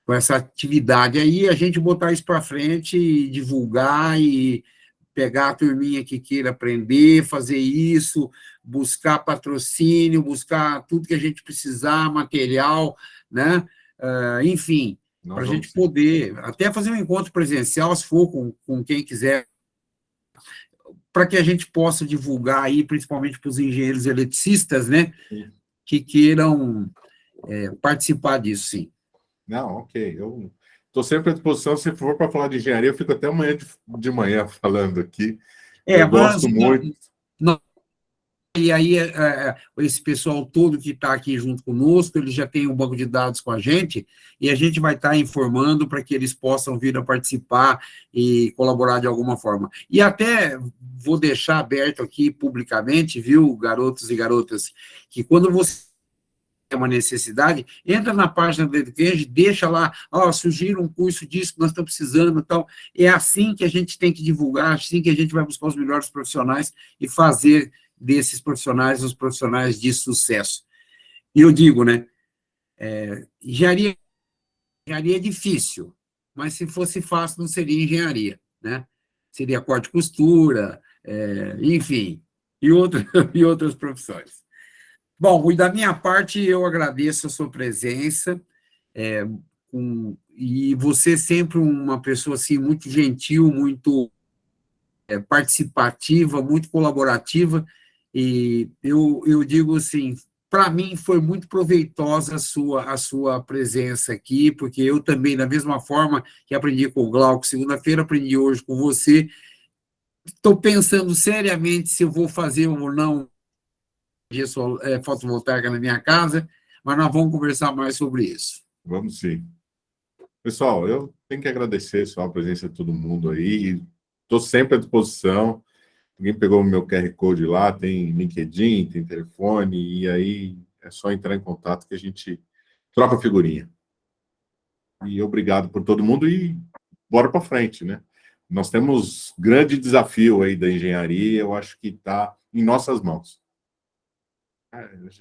com essa atividade aí, a gente botar isso para frente e divulgar e pegar a turminha que queira aprender, fazer isso, buscar patrocínio, buscar tudo que a gente precisar, material, né? Enfim, para
nós
a gente
vamos sim.
poder até fazer um encontro presencial, se for com quem quiser, para que a gente possa divulgar aí, principalmente para os engenheiros eletricistas, né, que queiram participar disso, sim.
Não, ok. Eu estou sempre à disposição. Se for para falar de engenharia, eu fico até amanhã de manhã falando aqui. Eu
Mas
gosto muito.
e aí esse pessoal todo que está aqui junto conosco, ele já tem um banco de dados com a gente, e a gente vai estar informando para que eles possam vir a participar e colaborar de alguma forma. E até vou deixar aberto aqui publicamente, viu, garotos e garotas, que quando você tem uma necessidade, entra na página da Edvenge, deixa lá, surgiu um curso disso que nós estamos precisando e tal. É assim que a gente tem que divulgar, assim que a gente vai buscar os melhores profissionais e fazer desses profissionais os profissionais de sucesso. E eu digo, né, engenharia é difícil, mas se fosse fácil não seria engenharia, né? Seria corte e costura, enfim, e outras profissões. Bom, e da minha parte, eu agradeço a sua presença, e você sempre uma pessoa assim, muito gentil, muito participativa, muito colaborativa, e eu digo assim, para mim foi muito proveitosa a sua presença aqui, porque eu também, da mesma forma que aprendi com o Glauco segunda-feira, aprendi hoje com você. Estou pensando seriamente se eu vou fazer ou não fotovoltaica na minha casa, mas nós vamos conversar mais sobre isso.
Vamos sim. Pessoal, eu tenho que agradecer só a presença de todo mundo aí. Estou sempre à disposição. Alguém pegou o meu QR Code lá, tem LinkedIn, tem telefone, e aí é só entrar em contato que a gente troca figurinha. E obrigado por todo mundo e bora para frente, né? Nós temos grande desafio aí da engenharia, eu acho que está em nossas mãos.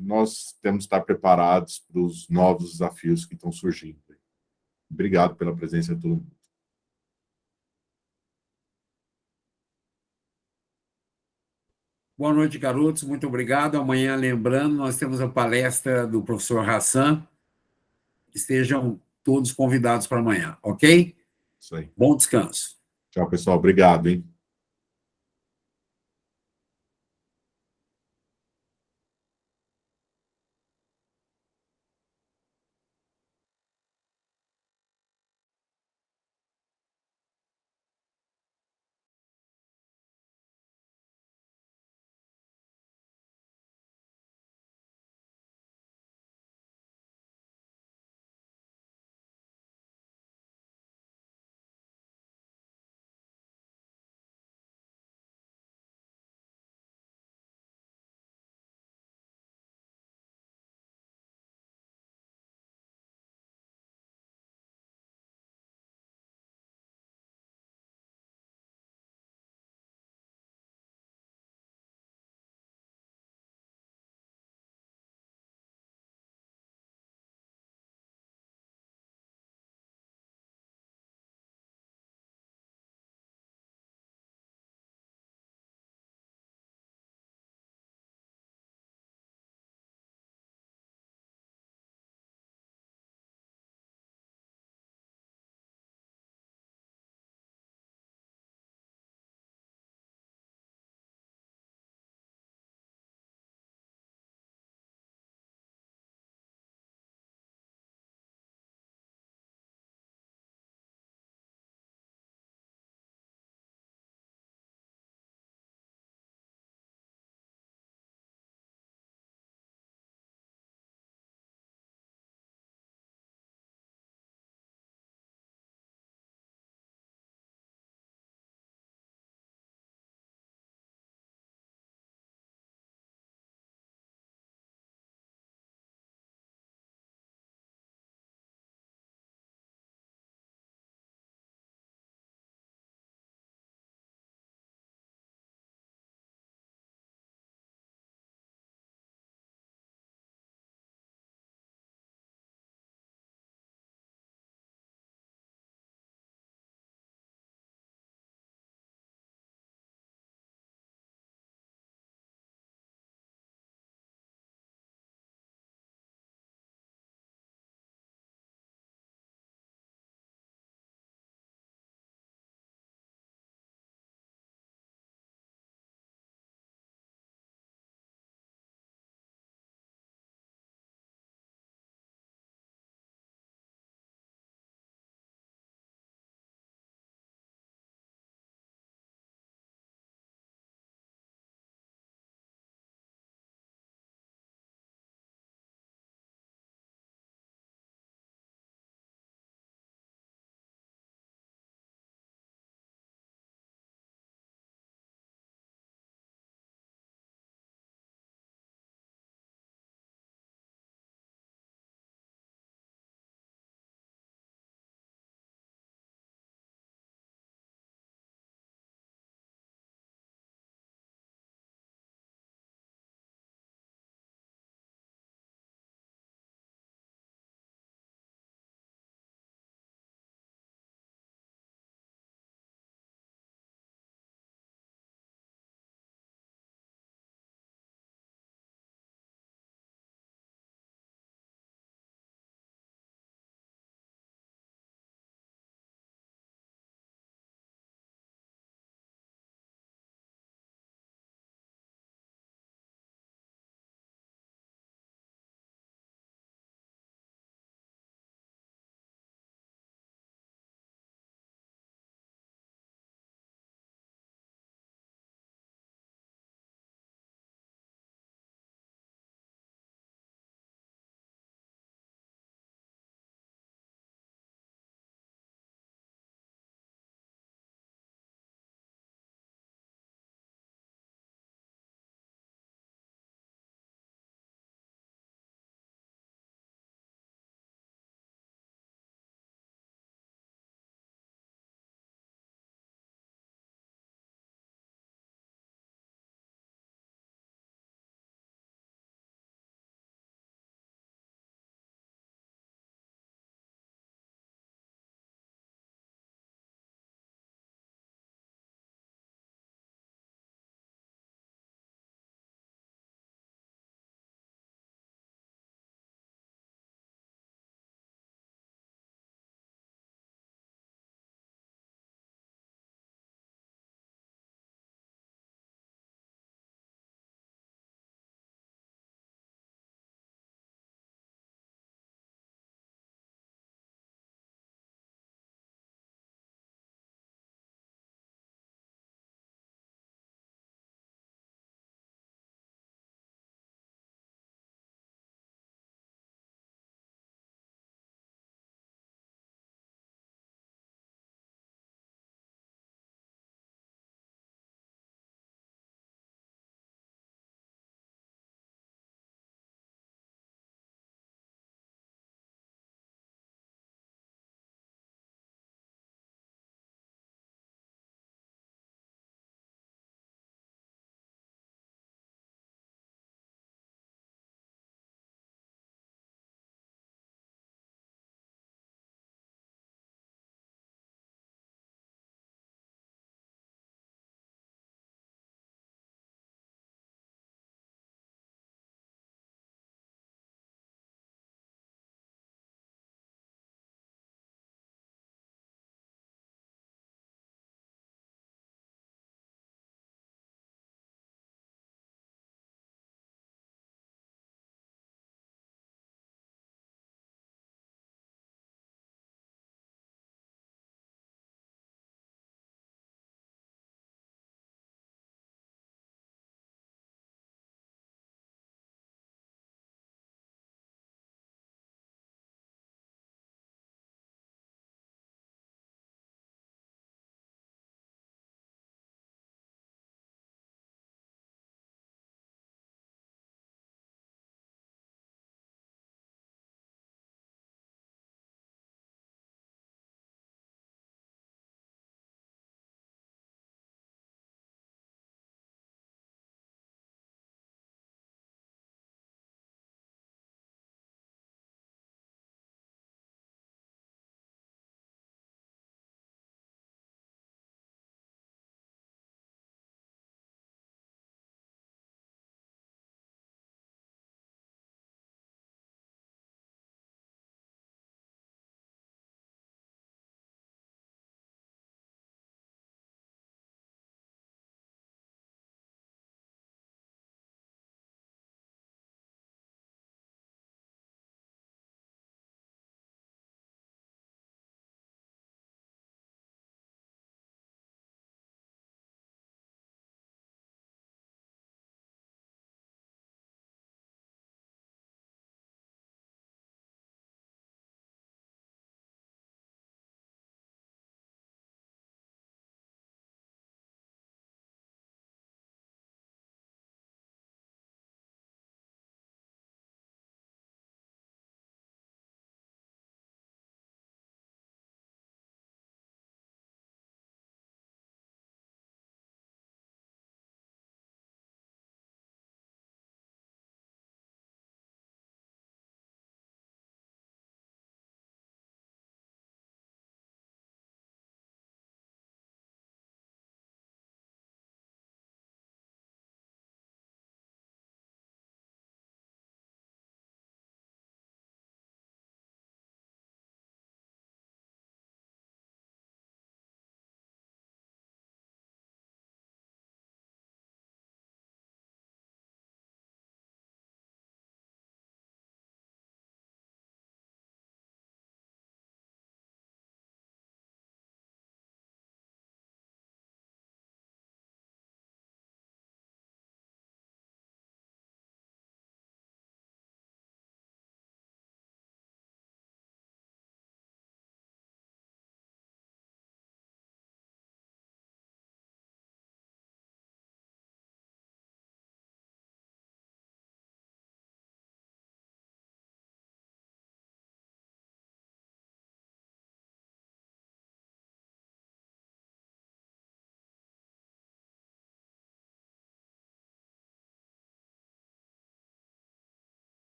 Nós temos que estar preparados para os novos desafios que estão surgindo. Obrigado pela presença de todo mundo.
Boa noite, garotos. Muito obrigado. Amanhã, lembrando, nós temos a palestra do professor Hassan. Estejam todos convidados para amanhã, ok?
Isso aí.
Bom descanso.
Tchau, pessoal. Obrigado, hein?